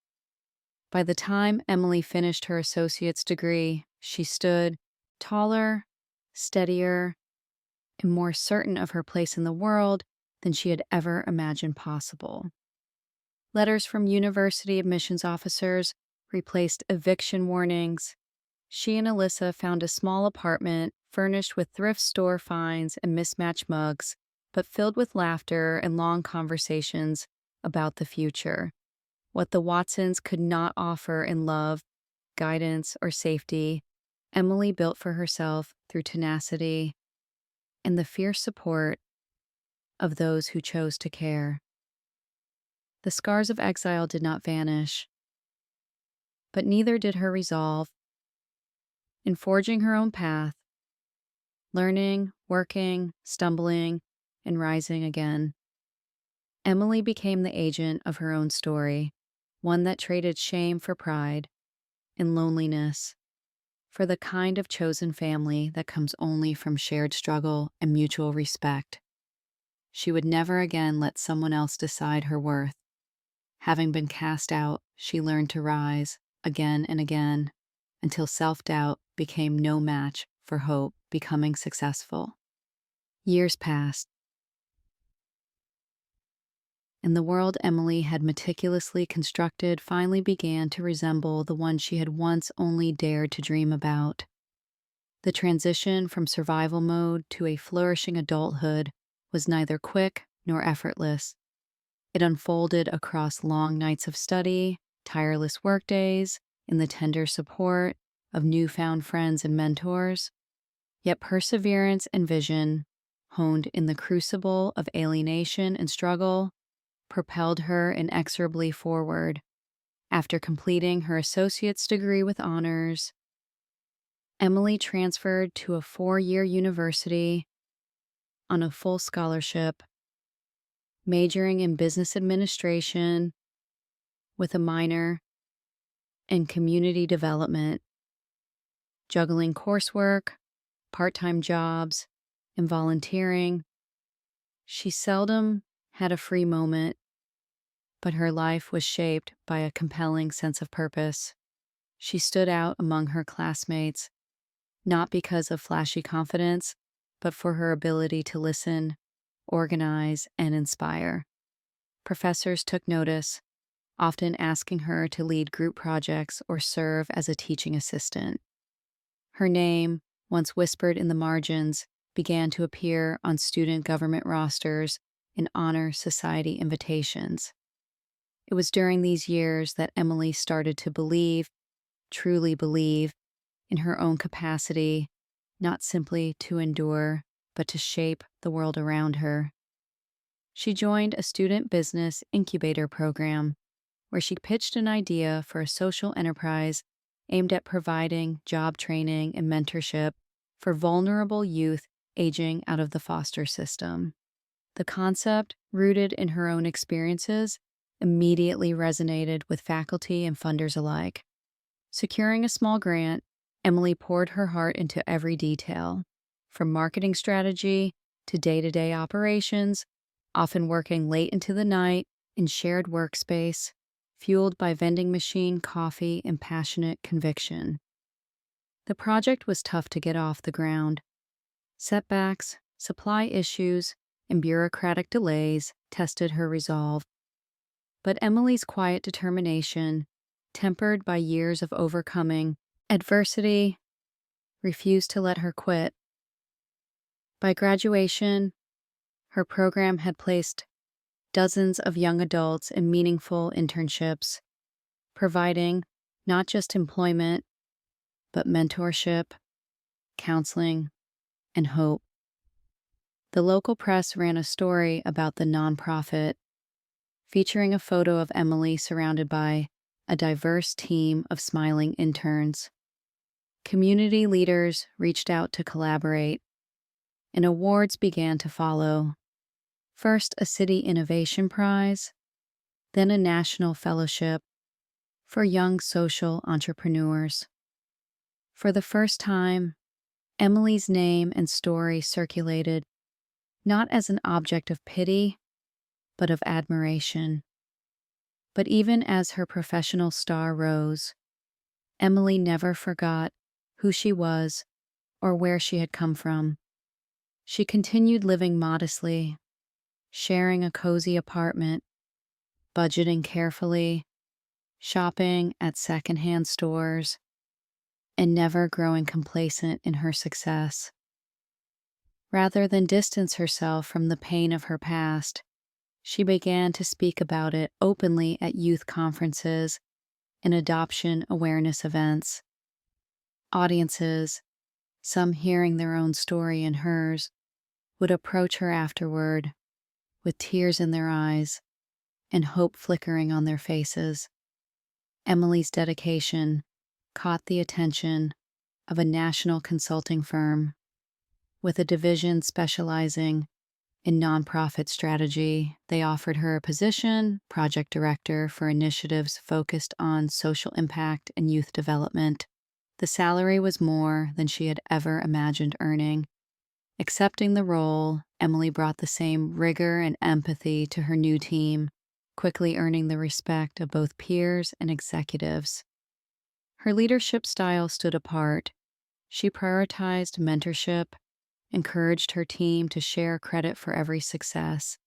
By the time Emily finished her associate's degree, she stood taller, steadier, and more certain of her place in the world than she had ever imagined possible. Letters from university admissions officers replaced eviction warnings. She and Alyssa found a small apartment furnished with thrift store finds and mismatched mugs, but filled with laughter and long conversations about the future. What the Watsons could not offer in love, guidance, or safety, Emily built for herself through tenacity and the fierce support of those who chose to care. The scars of exile did not vanish, but neither did her resolve. In forging her own path, learning, working, stumbling, and rising again, Emily became the agent of her own story, one that traded shame for pride and loneliness for the kind of chosen family that comes only from shared struggle and mutual respect. She would never again let someone else decide her worth. Having been cast out, she learned to rise again and again until self-doubt became no match for hope, becoming successful. Years passed, and the world Emily had meticulously constructed finally began to resemble the one she had once only dared to dream about. The transition from survival mode to a flourishing adulthood was neither quick nor effortless. It unfolded across long nights of study, tireless workdays, and the tender support of newfound friends and mentors. Yet perseverance and vision, honed in the crucible of alienation and struggle, propelled her inexorably forward. After completing her associate's degree with honors, Emily transferred to a 4-year university on a full scholarship, majoring in business administration with a minor in community development, juggling coursework, part-time jobs, and volunteering. She seldom had a free moment, but her life was shaped by a compelling sense of purpose. She stood out among her classmates, not because of flashy confidence, but for her ability to listen, organize, and inspire. Professors took notice, often asking her to lead group projects or serve as a teaching assistant. Her name, once whispered in the margins, began to appear on student government rosters and honor society invitations. It was during these years that Emily started to believe, truly believe, in her own capacity, not simply to endure, but to shape the world around her. She joined a student business incubator program where she pitched an idea for a social enterprise aimed at providing job training and mentorship for vulnerable youth aging out of the foster system. The concept, rooted in her own experiences, immediately resonated with faculty and funders alike. Securing a small grant, Emily poured her heart into every detail, from marketing strategy to day-to-day operations, often working late into the night in shared workspace, fueled by vending machine coffee and passionate conviction. The project was tough to get off the ground. Setbacks, supply issues, and bureaucratic delays tested her resolve. But Emily's quiet determination, tempered by years of overcoming adversity, refused to let her quit. By graduation, her program had placed dozens of young adults in meaningful internships, providing not just employment, but mentorship, counseling, and hope. The local press ran a story about the nonprofit, featuring a photo of Emily surrounded by a diverse team of smiling interns. Community leaders reached out to collaborate, and awards began to follow. First, a City Innovation Prize, then a National Fellowship for young social entrepreneurs. For the first time, Emily's name and story circulated, not as an object of pity, but of admiration. But even as her professional star rose, Emily never forgot who she was or where she had come from. She continued living modestly, sharing a cozy apartment, budgeting carefully, shopping at secondhand stores, and never growing complacent in her success. Rather than distance herself from the pain of her past, she began to speak about it openly at youth conferences and adoption awareness events. Audiences, some hearing their own story and hers, would approach her afterward, with tears in their eyes and hope flickering on their faces. Emily's dedication caught the attention of a national consulting firm with a division specializing in nonprofit strategy. They offered her a position, project director for initiatives focused on social impact and youth development. The salary was more than she had ever imagined earning. Accepting the role, Emily brought the same rigor and empathy to her new team, quickly earning the respect of both peers and executives. Her leadership style stood apart. She prioritized mentorship, encouraged her team to share credit for every success,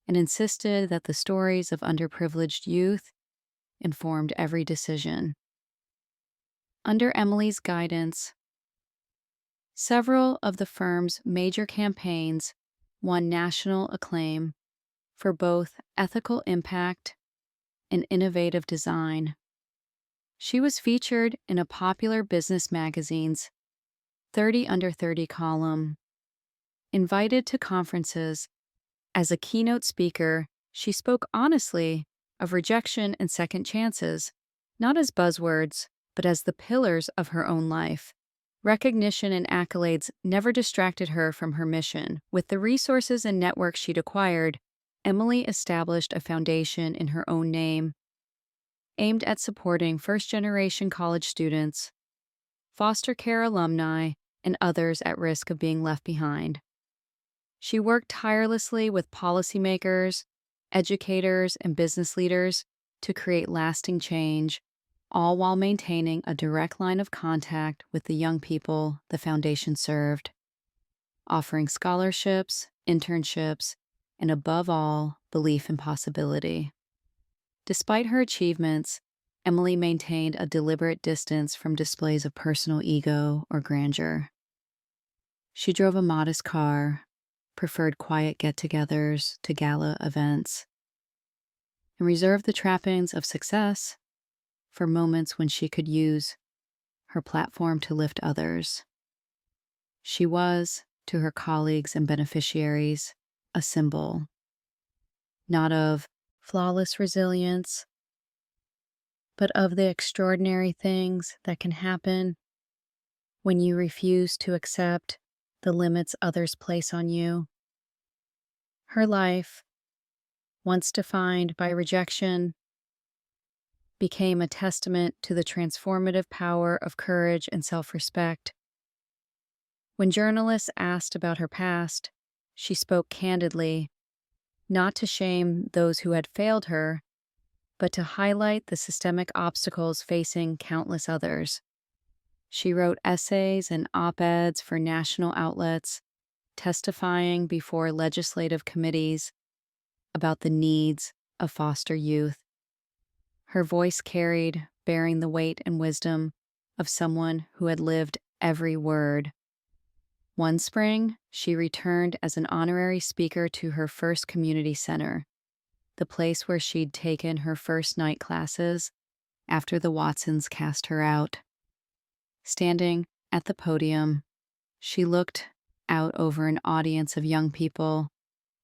and insisted that the stories of underprivileged youth informed every decision. Under Emily's guidance, several of the firm's major campaigns won national acclaim for both ethical impact and innovative design. She was featured in a popular business magazine's 30 Under 30 column. Invited to conferences as a keynote speaker, she spoke honestly of rejection and second chances, not as buzzwords, but as the pillars of her own life. Recognition and accolades never distracted her from her mission. With the resources and networks she'd acquired, Emily established a foundation in her own name, aimed at supporting first-generation college students, foster care alumni, and others at risk of being left behind. She worked tirelessly with policymakers, educators, and business leaders to create lasting change, all while maintaining a direct line of contact with the young people the foundation served, offering scholarships, internships, and above all, belief in possibility. Despite her achievements, Emily maintained a deliberate distance from displays of personal ego or grandeur. She drove a modest car, preferred quiet get-togethers to gala events, and reserved the trappings of success for moments when she could use her platform to lift others. She was, to her colleagues and beneficiaries, a symbol, not of flawless resilience, but of the extraordinary things that can happen when you refuse to accept the limits others place on you. Her life, once defined by rejection, became a testament to the transformative power of courage and self-respect. When journalists asked about her past, she spoke candidly, not to shame those who had failed her, but to highlight the systemic obstacles facing countless others. She wrote essays and op-eds for national outlets, testifying before legislative committees about the needs of foster youth. Her voice carried, bearing the weight and wisdom of someone who had lived every word. One spring, she returned as an honorary speaker to her first community center, the place where she'd taken her first night classes after the Watsons cast her out. Standing at the podium, she looked out over an audience of young people,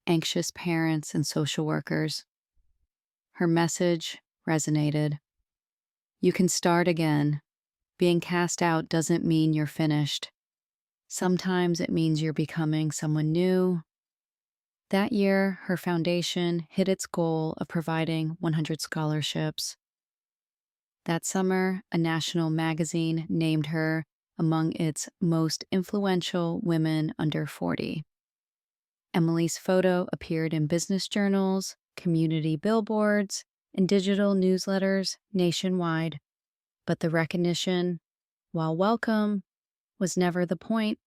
anxious parents, and social workers. Her message resonated. You can start again. Being cast out doesn't mean you're finished. Sometimes it means you're becoming someone new. That year, her foundation hit its goal of providing 100 scholarships. That summer, a national magazine named her among its most influential women under 40. Emily's photo appeared in business journals, community billboards, and digital newsletters nationwide. But the recognition, while welcome, was never the point.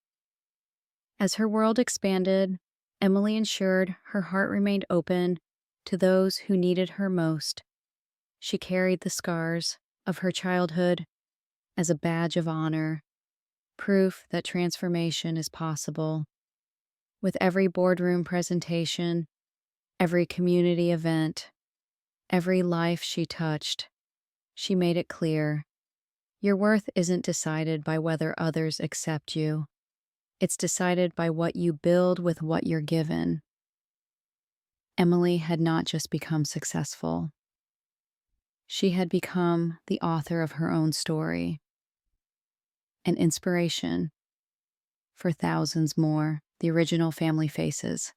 As her world expanded, Emily ensured her heart remained open to those who needed her most. She carried the scars of her childhood as a badge of honor, proof that transformation is possible. With every boardroom presentation, every community event, every life she touched, she made it clear, your worth isn't decided by whether others accept you. It's decided by what you build with what you're given. Emily had not just become successful, she had become the author of her own story, an inspiration for thousands more, the original family faces.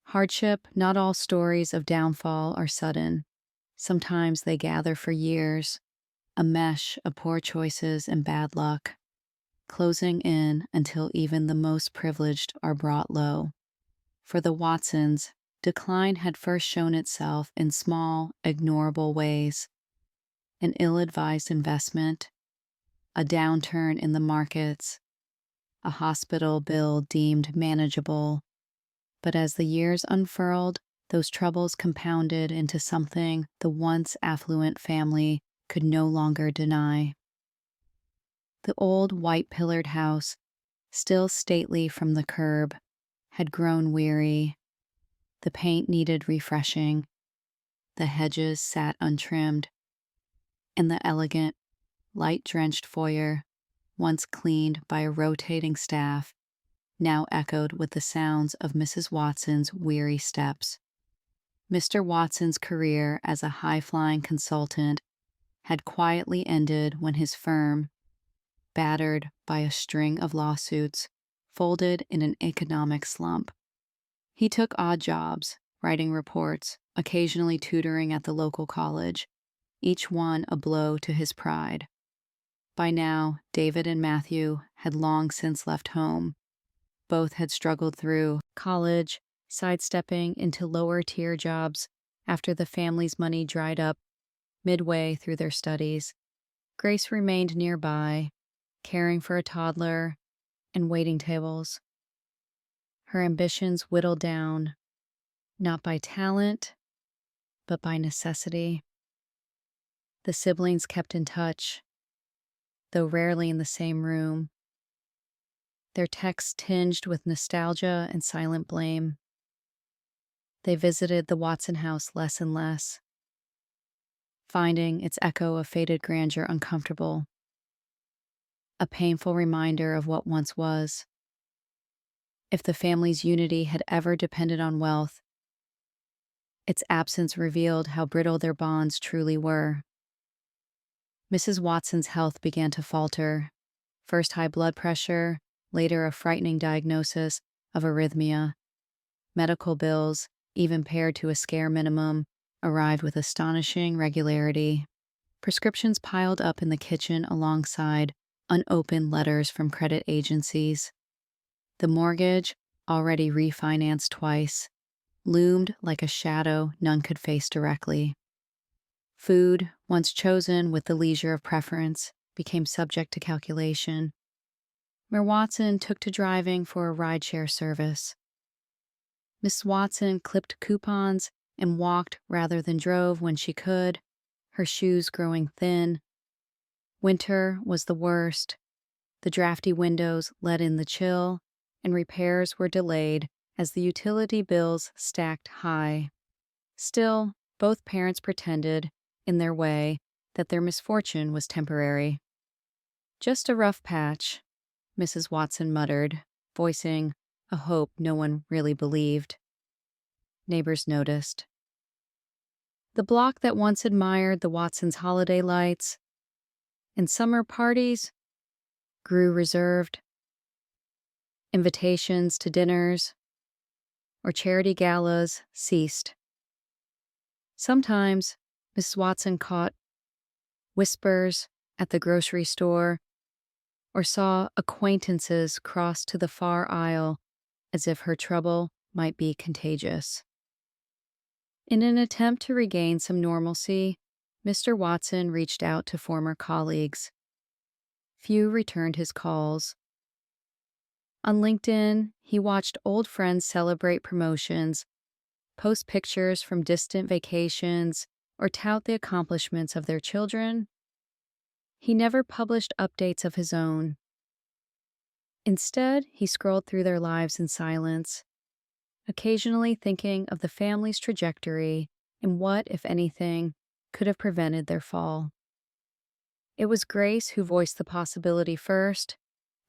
Hardship, not all stories of downfall are sudden. Sometimes they gather for years, a mesh of poor choices and bad luck, closing in until even the most privileged are brought low. For the Watsons, decline had first shown itself in small, ignorable ways: an ill advised investment, a downturn in the markets, a hospital bill deemed manageable. But as the years unfurled, those troubles compounded into something the once affluent family could no longer deny. The old white pillared house, still stately from the curb, had grown weary. The paint needed refreshing, the hedges sat untrimmed, and the elegant, light drenched foyer, once cleaned by a rotating staff, now echoed with the sounds of Mrs. Watson's weary steps. Mr. Watson's career as a high flying consultant had quietly ended when his firm, battered by a string of lawsuits, folded in an economic slump. He took odd jobs, writing reports, occasionally tutoring at the local college, each one a blow to his pride. By now, David and Matthew had long since left home. Both had struggled through college, sidestepping into lower-tier jobs after the family's money dried up midway through their studies. Grace remained nearby, caring for a toddler and waiting tables. Her ambitions whittled down, not by talent, but by necessity. The siblings kept in touch, though rarely in the same room, their texts tinged with nostalgia and silent blame. They visited the Watson house less and less, finding its echo of faded grandeur uncomfortable, a painful reminder of what once was. If the family's unity had ever depended on wealth, its absence revealed how brittle their bonds truly were. Mrs. Watson's health began to falter, first high blood pressure, later a frightening diagnosis of arrhythmia. Medical bills, even paired to a scare minimum, arrived with astonishing regularity. Prescriptions piled up in the kitchen alongside unopened letters from credit agencies. The mortgage, already refinanced twice, loomed like a shadow none could face directly. Food, once chosen with the leisure of preference, became subject to calculation. Mayor Watson took to driving for a rideshare service. Miss Watson clipped coupons and walked rather than drove when she could, her shoes growing thin. Winter was the worst. The drafty windows let in the chill, and repairs were delayed as the utility bills stacked high. Still, both parents pretended, in their way, that their misfortune was temporary. "Just a rough patch," Mrs. Watson muttered, voicing a hope no one really believed. Neighbors noticed. The block that once admired the Watsons' holiday lights and summer parties grew reserved. Invitations to dinners or charity galas ceased. Sometimes Mrs. Watson caught whispers at the grocery store or saw acquaintances cross to the far aisle as if her trouble might be contagious. In an attempt to regain some normalcy, Mr. Watson reached out to former colleagues. Few returned his calls. On LinkedIn, he watched old friends celebrate promotions, post pictures from distant vacations, or tout the accomplishments of their children. He never published updates of his own. Instead, he scrolled through their lives in silence, occasionally thinking of the family's trajectory and what, if anything, could have prevented their fall. It was Grace who voiced the possibility first,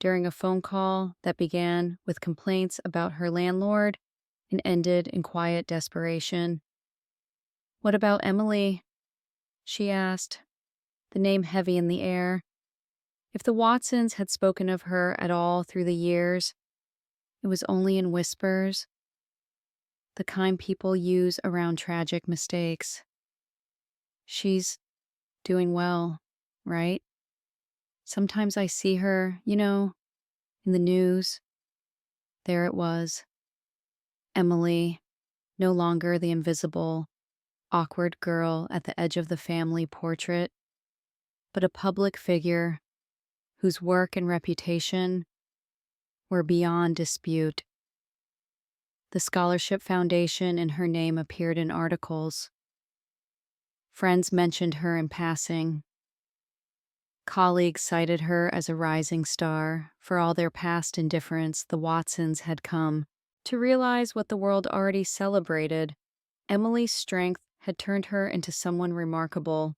during a phone call that began with complaints about her landlord and ended in quiet desperation. "What about Emily?" she asked, the name heavy in the air. If the Watsons had spoken of her at all through the years, it was only in whispers, the kind people use around tragic mistakes. "She's doing well, right? Sometimes I see her, in the news." There it was. Emily, no longer the invisible, awkward girl at the edge of the family portrait, but a public figure whose work and reputation were beyond dispute. The scholarship foundation in her name appeared in articles. Friends mentioned her in passing. Colleagues cited her as a rising star. For all their past indifference, the Watsons had come to realize what the world already celebrated. Emily's strength had turned her into someone remarkable.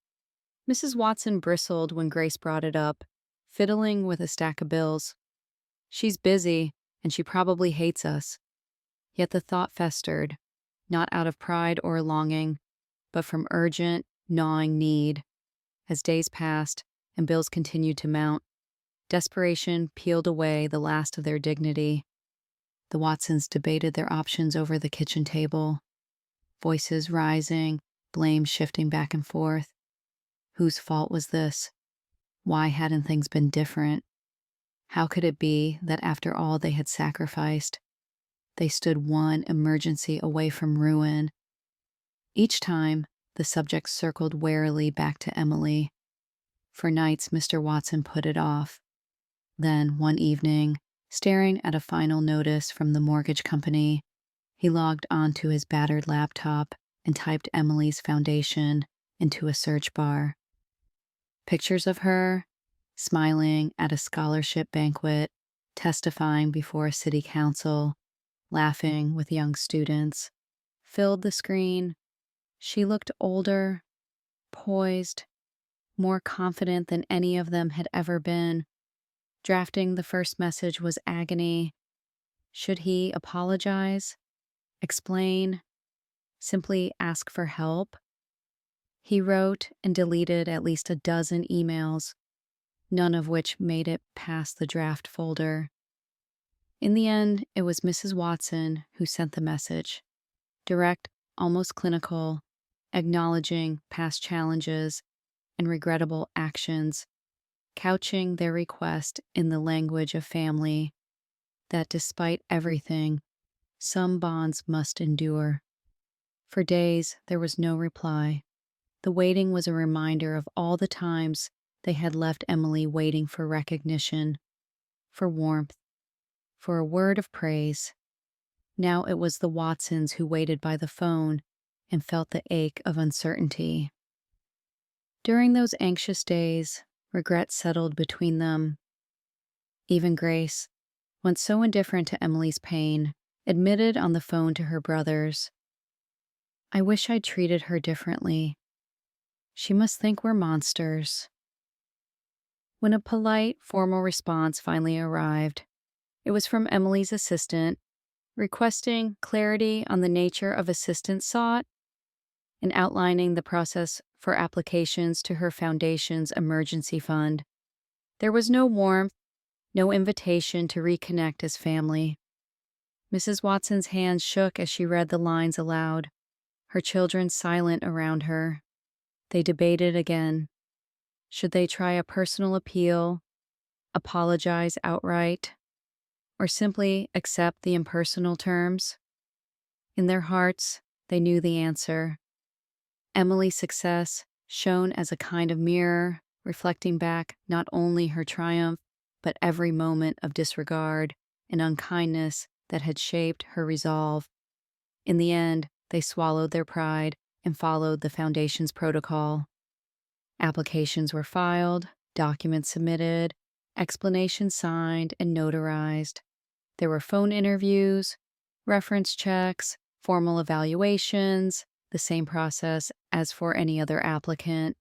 Mrs. Watson bristled when Grace brought it up, fiddling with a stack of bills. "She's busy, and she probably hates us." Yet the thought festered, not out of pride or longing, but from urgent, gnawing need. As days passed and bills continued to mount, desperation peeled away the last of their dignity. The Watsons debated their options over the kitchen table, voices rising, blame shifting back and forth. Whose fault was this? Why hadn't things been different? How could it be that after all they had sacrificed, they stood one emergency away from ruin? Each time, the subject circled warily back to Emily. For nights, Mr. Watson put it off. Then, one evening, staring at a final notice from the mortgage company, he logged onto his battered laptop and typed Emily's foundation into a search bar. Pictures of her, smiling at a scholarship banquet, testifying before a city council, laughing with young students, filled the screen. She looked older, poised, more confident than any of them had ever been. Drafting the first message was agony. Should he apologize? Explain? Simply ask for help? He wrote and deleted at least a dozen emails, none of which made it past the draft folder. In the end, it was Mrs. Watson who sent the message. Direct, almost clinical, acknowledging past challenges and regrettable actions, couching their request in the language of family, that despite everything, some bonds must endure. For days, there was no reply. The waiting was a reminder of all the times they had left Emily waiting for recognition, for warmth, for a word of praise. Now it was the Watsons who waited by the phone and felt the ache of uncertainty. During those anxious days, regret settled between them. Even Grace, once so indifferent to Emily's pain, admitted on the phone to her brothers, "I wish I'd treated her differently. She must think we're monsters." When a polite, formal response finally arrived, it was from Emily's assistant, requesting clarity on the nature of assistance sought and outlining the process for applications to her foundation's emergency fund. There was no warmth, no invitation to reconnect as family. Mrs. Watson's hands shook as she read the lines aloud, her children silent around her. They debated again. Should they try a personal appeal, apologize outright, or simply accept the impersonal terms? In their hearts, they knew the answer. Emily's success shone as a kind of mirror, reflecting back not only her triumph, but every moment of disregard and unkindness that had shaped her resolve. In the end, they swallowed their pride and followed the foundation's protocol. Applications were filed, documents submitted, explanations signed and notarized. There were phone interviews, reference checks, formal evaluations, the same process as for any other applicant.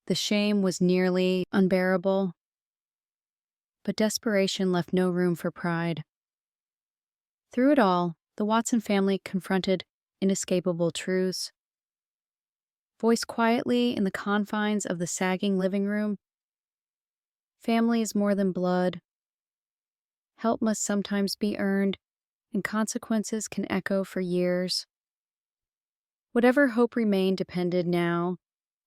The shame was nearly unbearable, but desperation left no room for pride. Through it all, the Watson family confronted inescapable truths. Voiced quietly in the confines of the sagging living room, family is more than blood. Help must sometimes be earned, and consequences can echo for years. Whatever hope remained depended now,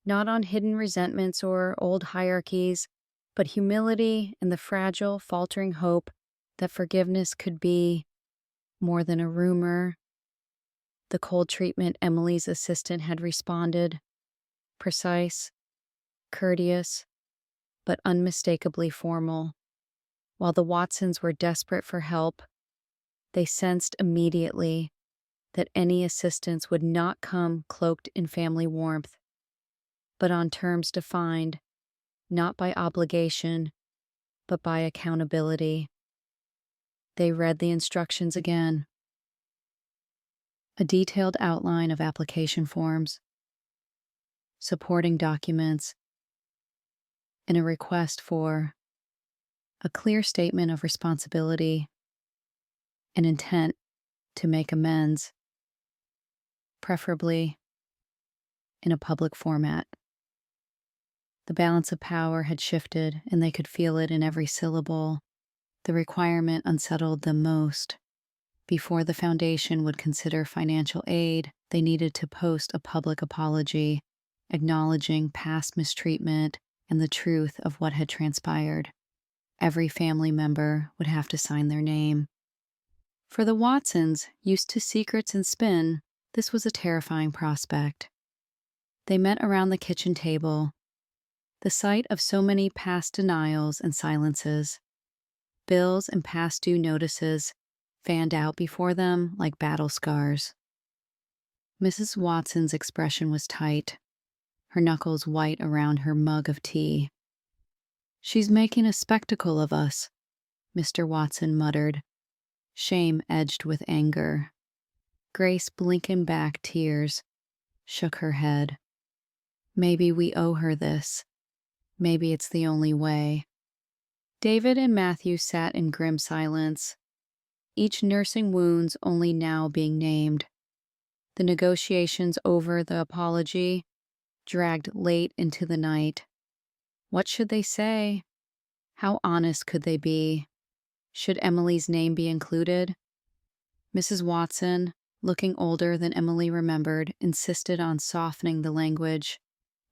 not on hidden resentments or old hierarchies, but humility and the fragile, faltering hope that forgiveness could be more than a rumor. The cold treatment Emily's assistant had responded, precise, courteous, but unmistakably formal. While the Watsons were desperate for help, they sensed immediately that any assistance would not come cloaked in family warmth, but on terms defined not by obligation, but by accountability. They read the instructions again. A detailed outline of application forms, supporting documents, and a request for a clear statement of responsibility and intent to make amends, preferably in a public format. The balance of power had shifted, and they could feel it in every syllable. The requirement unsettled them most. Before the foundation would consider financial aid, they needed to post a public apology, acknowledging past mistreatment and the truth of what had transpired. Every family member would have to sign their name. For the Watsons, used to secrets and spin, this was a terrifying prospect. They met around the kitchen table, the site of so many past denials and silences. Bills and past due notices fanned out before them like battle scars. Mrs. Watson's expression was tight, her knuckles white around her mug of tea. "She's making a spectacle of us," Mr. Watson muttered, shame edged with anger. Grace, blinking back tears, shook her head. "Maybe we owe her this. Maybe it's the only way." David and Matthew sat in grim silence, each nursing wounds only now being named. The negotiations over the apology dragged late into the night. What should they say? How honest could they be? Should Emily's name be included? Mrs. Watson, looking older than Emily remembered, insisted on softening the language.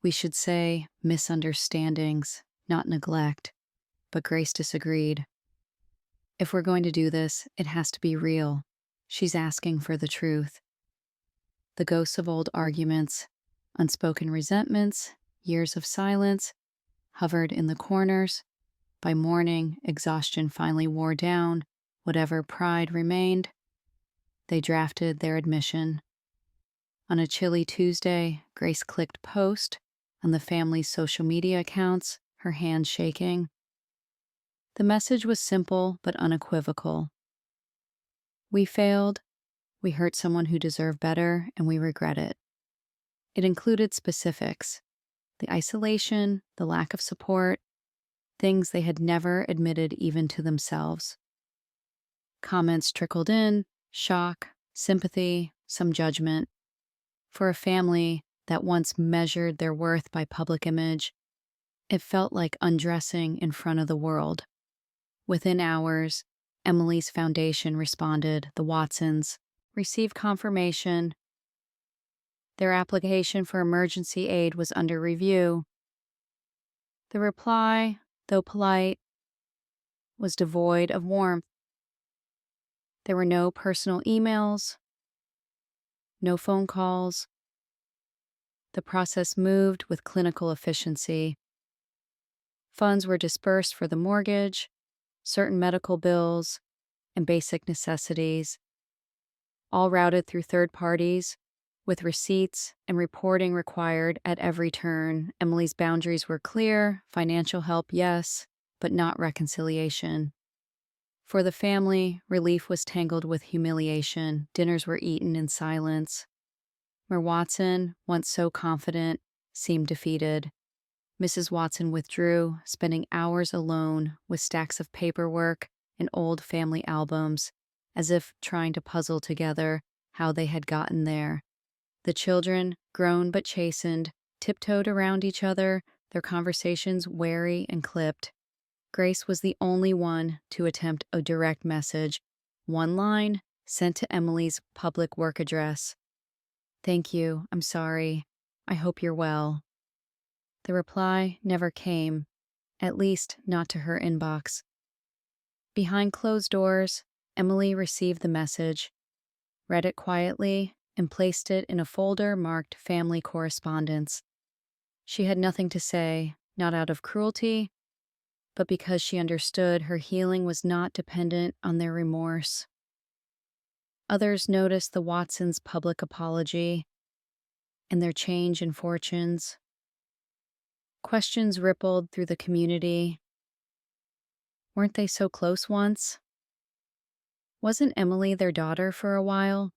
"We should say misunderstandings, not neglect." But Grace disagreed. "If we're going to do this, it has to be real. She's asking for the truth." The ghosts of old arguments, unspoken resentments, years of silence, hovered in the corners. By morning, exhaustion finally wore down whatever pride remained. They drafted their admission. On a chilly Tuesday, Grace clicked post on the family's social media accounts, her hand shaking. The message was simple but unequivocal. "We failed, we hurt someone who deserved better, and we regret it." It included specifics: the isolation, the lack of support, things they had never admitted even to themselves. Comments trickled in: shock, sympathy, some judgment. For a family that once measured their worth by public image, it felt like undressing in front of the world. Within hours, Emily's foundation responded. The Watsons received confirmation. Their application for emergency aid was under review. The reply, though polite, was devoid of warmth. There were no personal emails, no phone calls. The process moved with clinical efficiency. Funds were dispersed for the mortgage, certain medical bills, and basic necessities, all routed through third parties, with receipts and reporting required at every turn. Emily's boundaries were clear: financial help, yes, but not reconciliation. For the family, relief was tangled with humiliation. Dinners were eaten in silence. Mer Watson, once so confident, seemed defeated. Mrs. Watson withdrew, spending hours alone with stacks of paperwork and old family albums. as if trying to puzzle together how they had gotten there. The children, grown but chastened, tiptoed around each other, their conversations wary and clipped. Grace was the only one to attempt a direct message, one line sent to Emily's public work address. "Thank you, I'm sorry. I hope you're well." The reply never came, at least not to her inbox. Behind closed doors, Emily received the message, read it quietly, and placed it in a folder marked Family Correspondence. She had nothing to say, not out of cruelty, but because she understood her healing was not dependent on their remorse. Others noticed the Watsons' public apology and their change in fortunes. Questions rippled through the community. Weren't they so close once? Wasn't Emily their daughter for a while?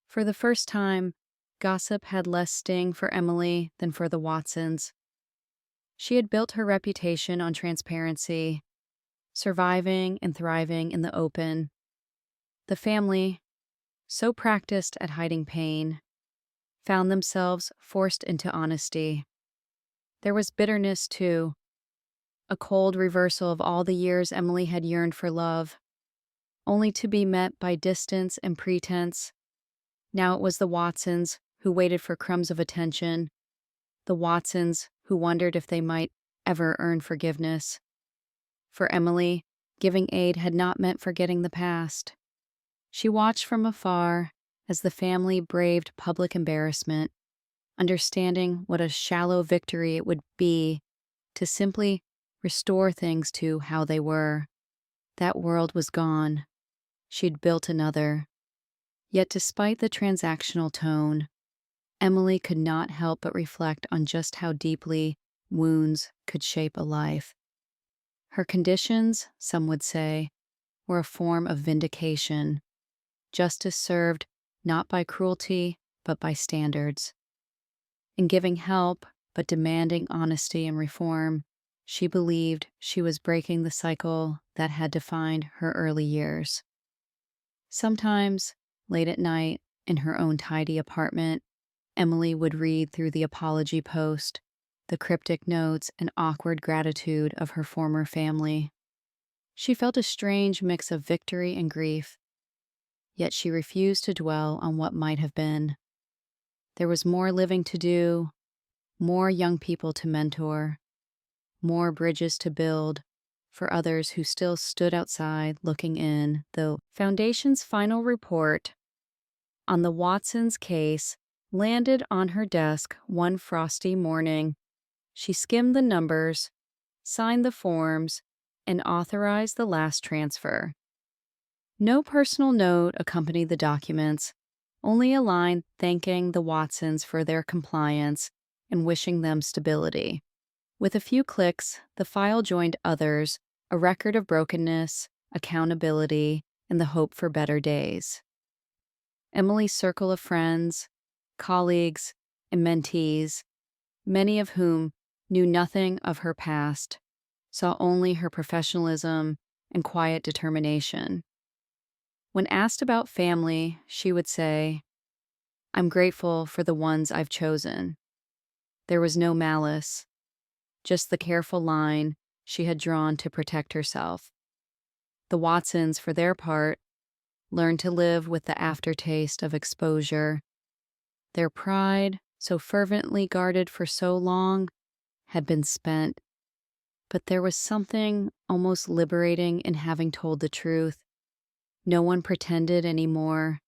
For the first time, gossip had less sting for Emily than for the Watsons. She had built her reputation on transparency, surviving and thriving in the open. The family, so practiced at hiding pain, found themselves forced into honesty. There was bitterness, too, a cold reversal of all the years Emily had yearned for love, only to be met by distance and pretense. Now it was the Watsons who waited for crumbs of attention, the Watsons who wondered if they might ever earn forgiveness. For Emily, giving aid had not meant forgetting the past. She watched from afar as the family braved public embarrassment, understanding what a shallow victory it would be to simply restore things to how they were. That world was gone. She'd built another. Yet despite the transactional tone, Emily could not help but reflect on just how deeply wounds could shape a life. Her conditions, some would say, were a form of vindication, justice served not by cruelty but by standards. In giving help but demanding honesty and reform, she believed she was breaking the cycle that had defined her early years. Sometimes, late at night, in her own tidy apartment, Emily would read through the apology post, the cryptic notes and awkward gratitude of her former family. She felt a strange mix of victory and grief, yet she refused to dwell on what might have been. There was more living to do, more young people to mentor, more bridges to build for others who still stood outside looking in. The Foundation's final report on the Watsons case landed on her desk one frosty morning. She skimmed the numbers, signed the forms, and authorized the last transfer. No personal note accompanied the documents, only a line thanking the Watsons for their compliance and wishing them stability. With a few clicks, the file joined others, a record of brokenness, accountability, and the hope for better days. Emily's circle of friends, colleagues, and mentees, many of whom knew nothing of her past, saw only her professionalism and quiet determination. When asked about family, she would say, "I'm grateful for the ones I've chosen." There was no malice, just the careful line she had drawn to protect herself. The Watsons, for their part, learned to live with the aftertaste of exposure. Their pride, so fervently guarded for so long, had been spent, but there was something almost liberating in having told the truth. No one pretended anymore,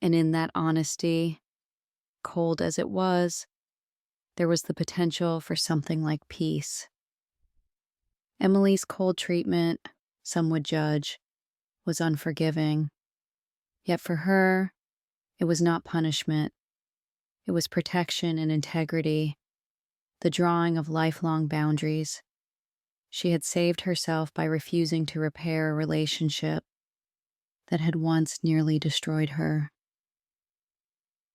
and in that honesty, cold as it was, there was the potential for something like peace. Emily's cold treatment, some would judge, was unforgiving. Yet for her, it was not punishment. It was protection and integrity, the drawing of lifelong boundaries. She had saved herself by refusing to repair a relationship that had once nearly destroyed her.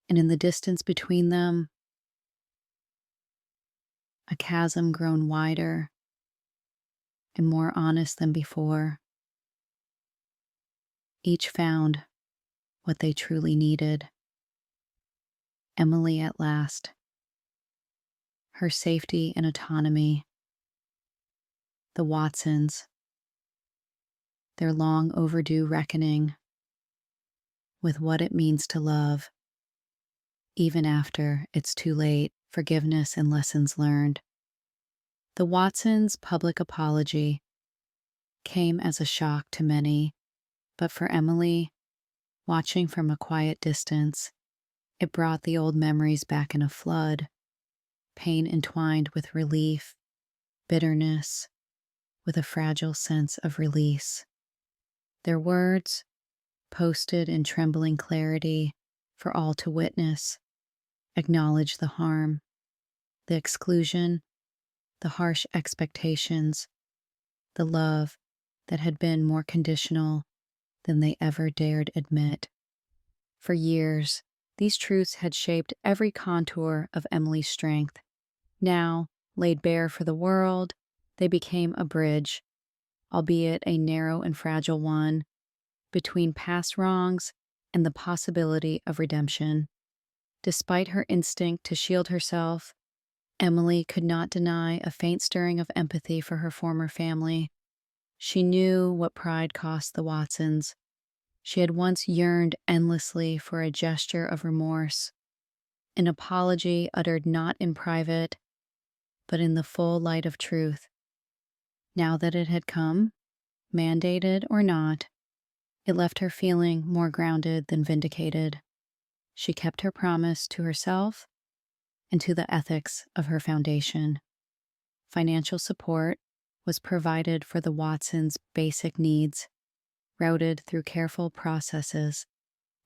And in the distance between them, a chasm grown wider and more honest than before. Each found what they truly needed. Emily at last. Her safety and autonomy. The Watsons. Their long overdue reckoning with what it means to love, even after it's too late. Forgiveness and lessons learned. The Watsons' public apology came as a shock to many, but for Emily, watching from a quiet distance, it brought the old memories back in a flood, pain entwined with relief, bitterness, with a fragile sense of release. Their words, posted in trembling clarity for all to witness, acknowledge the harm, the exclusion, the harsh expectations, the love that had been more conditional than they ever dared admit. For years, these truths had shaped every contour of Emily's strength. Now, laid bare for the world, they became a bridge, albeit a narrow and fragile one, between past wrongs and the possibility of redemption. Despite her instinct to shield herself, Emily could not deny a faint stirring of empathy for her former family. She knew what pride cost the Watsons. She had once yearned endlessly for a gesture of remorse, an apology uttered not in private, but in the full light of truth. Now that it had come, mandated or not, it left her feeling more grounded than vindicated. She kept her promise to herself and to the ethics of her foundation. Financial support was provided for the Watsons' basic needs, routed through careful processes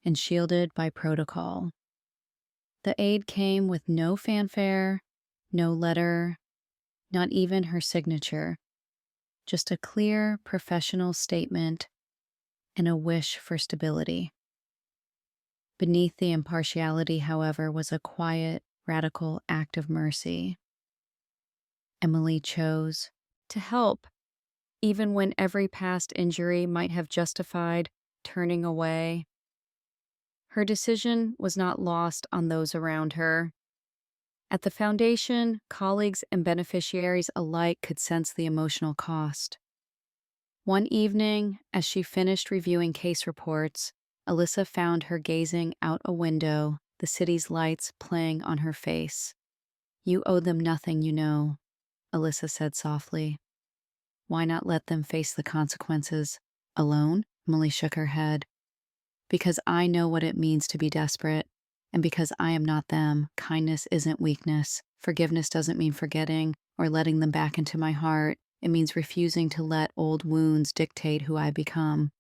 and shielded by protocol. The aid came with no fanfare, no letter, not even her signature, just a clear professional statement and a wish for stability. Beneath the impartiality, however, was a quiet, radical act of mercy. Emily chose to help, even when every past injury might have justified turning away. Her decision was not lost on those around her. At the foundation, colleagues and beneficiaries alike could sense the emotional cost. One evening, as she finished reviewing case reports, Alyssa found her gazing out a window, the city's lights playing on her face. "You owe them nothing, you know," Alyssa said softly. "Why not let them face the consequences alone?" Emily shook her head. "Because I know what it means to be desperate, and because I am not them. Kindness isn't weakness. Forgiveness doesn't mean forgetting or letting them back into my heart. It means refusing to let old wounds dictate who I become."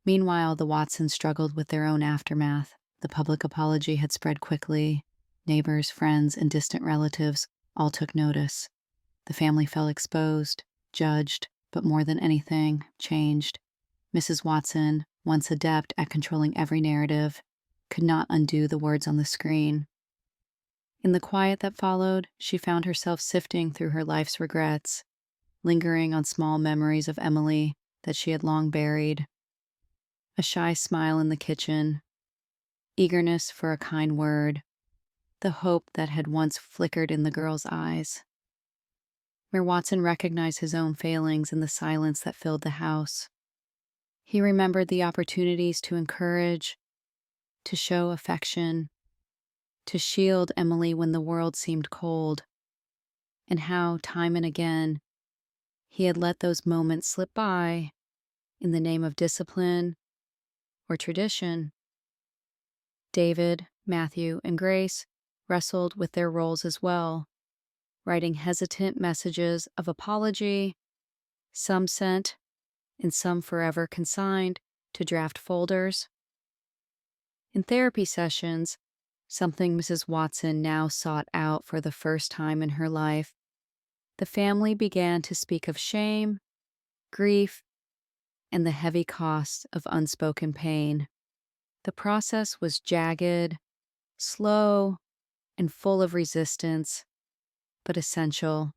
Meanwhile, the Watsons struggled with their own aftermath. The public apology had spread quickly. Neighbors, friends, and distant relatives all took notice. The family felt exposed, judged, but more than anything, changed. Mrs. Watson, once adept at controlling every narrative, could not undo the words on the screen. In the quiet that followed, she found herself sifting through her life's regrets, lingering on small memories of Emily that she had long buried. A shy smile in the kitchen, eagerness for a kind word, the hope that had once flickered in the girl's eyes. Mayor Watson recognized his own failings in the silence that filled the house. He remembered the opportunities to encourage, to show affection, to shield Emily when the world seemed cold, and how, time and again, he had let those moments slip by in the name of discipline or tradition. David, Matthew, and Grace wrestled with their roles as well, writing hesitant messages of apology, some sent and some forever consigned to draft folders. In therapy sessions, something Mrs. Watson now sought out for the first time in her life, the family began to speak of shame, grief, and the heavy cost of unspoken pain. The process was jagged, slow, and full of resistance, but essential.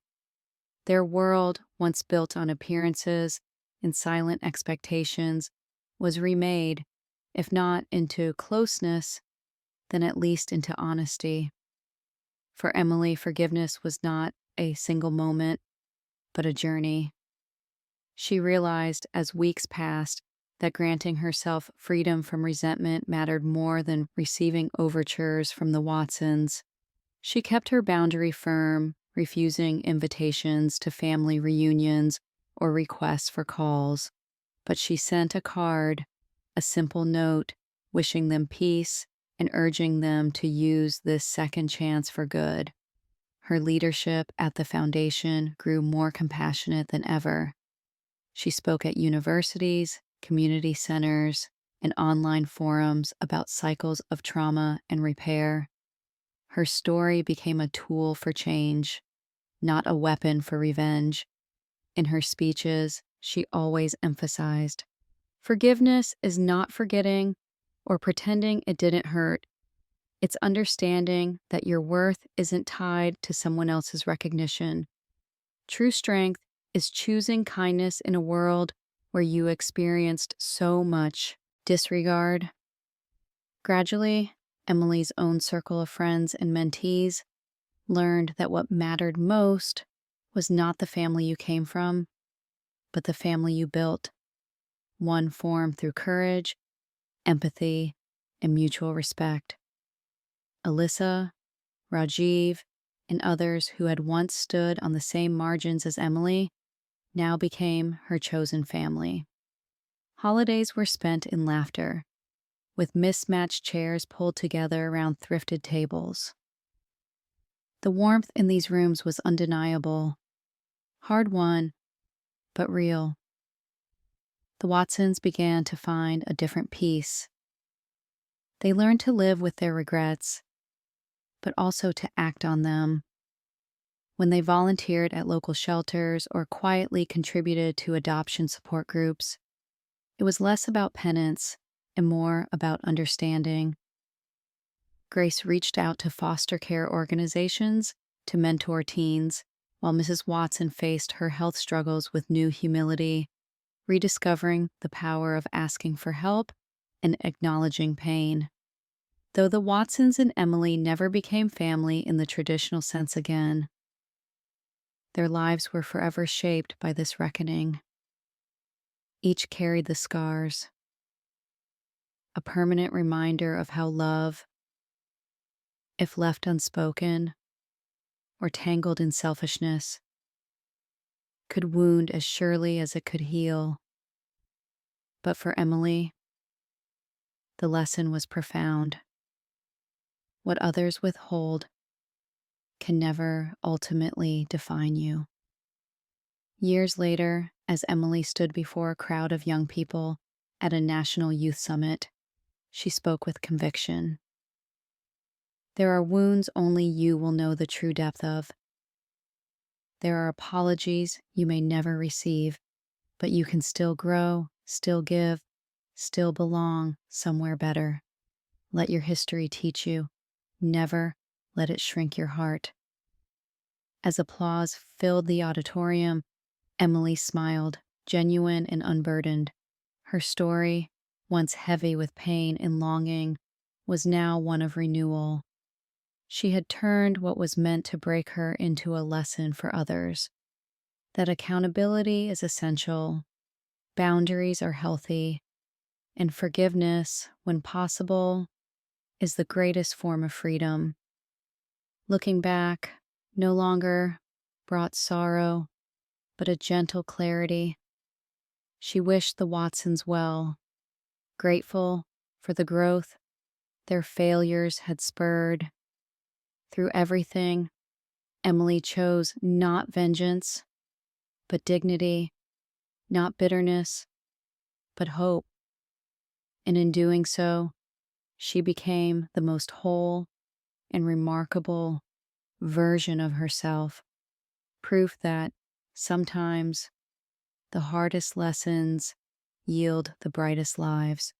Their world, once built on appearances and silent expectations, was remade, if not into closeness, then at least into honesty. For Emily, forgiveness was not a single moment, but a journey. She realized as weeks passed that granting herself freedom from resentment mattered more than receiving overtures from the Watsons. She kept her boundary firm, refusing invitations to family reunions or requests for calls. But she sent a card, a simple note, wishing them peace and urging them to use this second chance for good. Her leadership at the foundation grew more compassionate than ever. She spoke at universities, community centers, and online forums about cycles of trauma and repair. Her story became a tool for change, not a weapon for revenge. In her speeches, she always emphasized, forgiveness is not forgetting or pretending it didn't hurt. It's understanding that your worth isn't tied to someone else's recognition. True strength is choosing kindness in a world where you experienced so much disregard. Gradually, Emily's own circle of friends and mentees learned that what mattered most was not the family you came from, but the family you built, one formed through courage, empathy, and mutual respect. Alyssa, Rajiv, and others who had once stood on the same margins as Emily now became her chosen family. Holidays were spent in laughter, with mismatched chairs pulled together around thrifted tables. The warmth in these rooms was undeniable, hard-won, but real. The Watsons began to find a different peace. They learned to live with their regrets, but also to act on them. When they volunteered at local shelters or quietly contributed to adoption support groups, it was less about penance and more about understanding. Grace reached out to foster care organizations to mentor teens, while Mrs. Watson faced her health struggles with new humility, rediscovering the power of asking for help and acknowledging pain. Though the Watsons and Emily never became family in the traditional sense again, their lives were forever shaped by this reckoning. Each carried the scars, a permanent reminder of how love, if left unspoken or tangled in selfishness, could wound as surely as it could heal. But for Emily, the lesson was profound. What others withhold can never ultimately define you. Years later, as Emily stood before a crowd of young people at a national youth summit, she spoke with conviction. There are wounds only you will know the true depth of. There are apologies you may never receive, but you can still grow, still give, still belong somewhere better. Let your history teach you. Never let it shrink your heart. As applause filled the auditorium, Emily smiled, genuine and unburdened. Her story, once heavy with pain and longing, was now one of renewal. She had turned what was meant to break her into a lesson for others. That accountability is essential, boundaries are healthy, and forgiveness, when possible, is the greatest form of freedom. Looking back, no longer brought sorrow, but a gentle clarity. She wished the Watsons well, grateful for the growth their failures had spurred. Through everything, Emily chose not vengeance, but dignity, not bitterness, but hope. And in doing so, she became the most whole and remarkable version of herself, proof that sometimes the hardest lessons yield the brightest lives.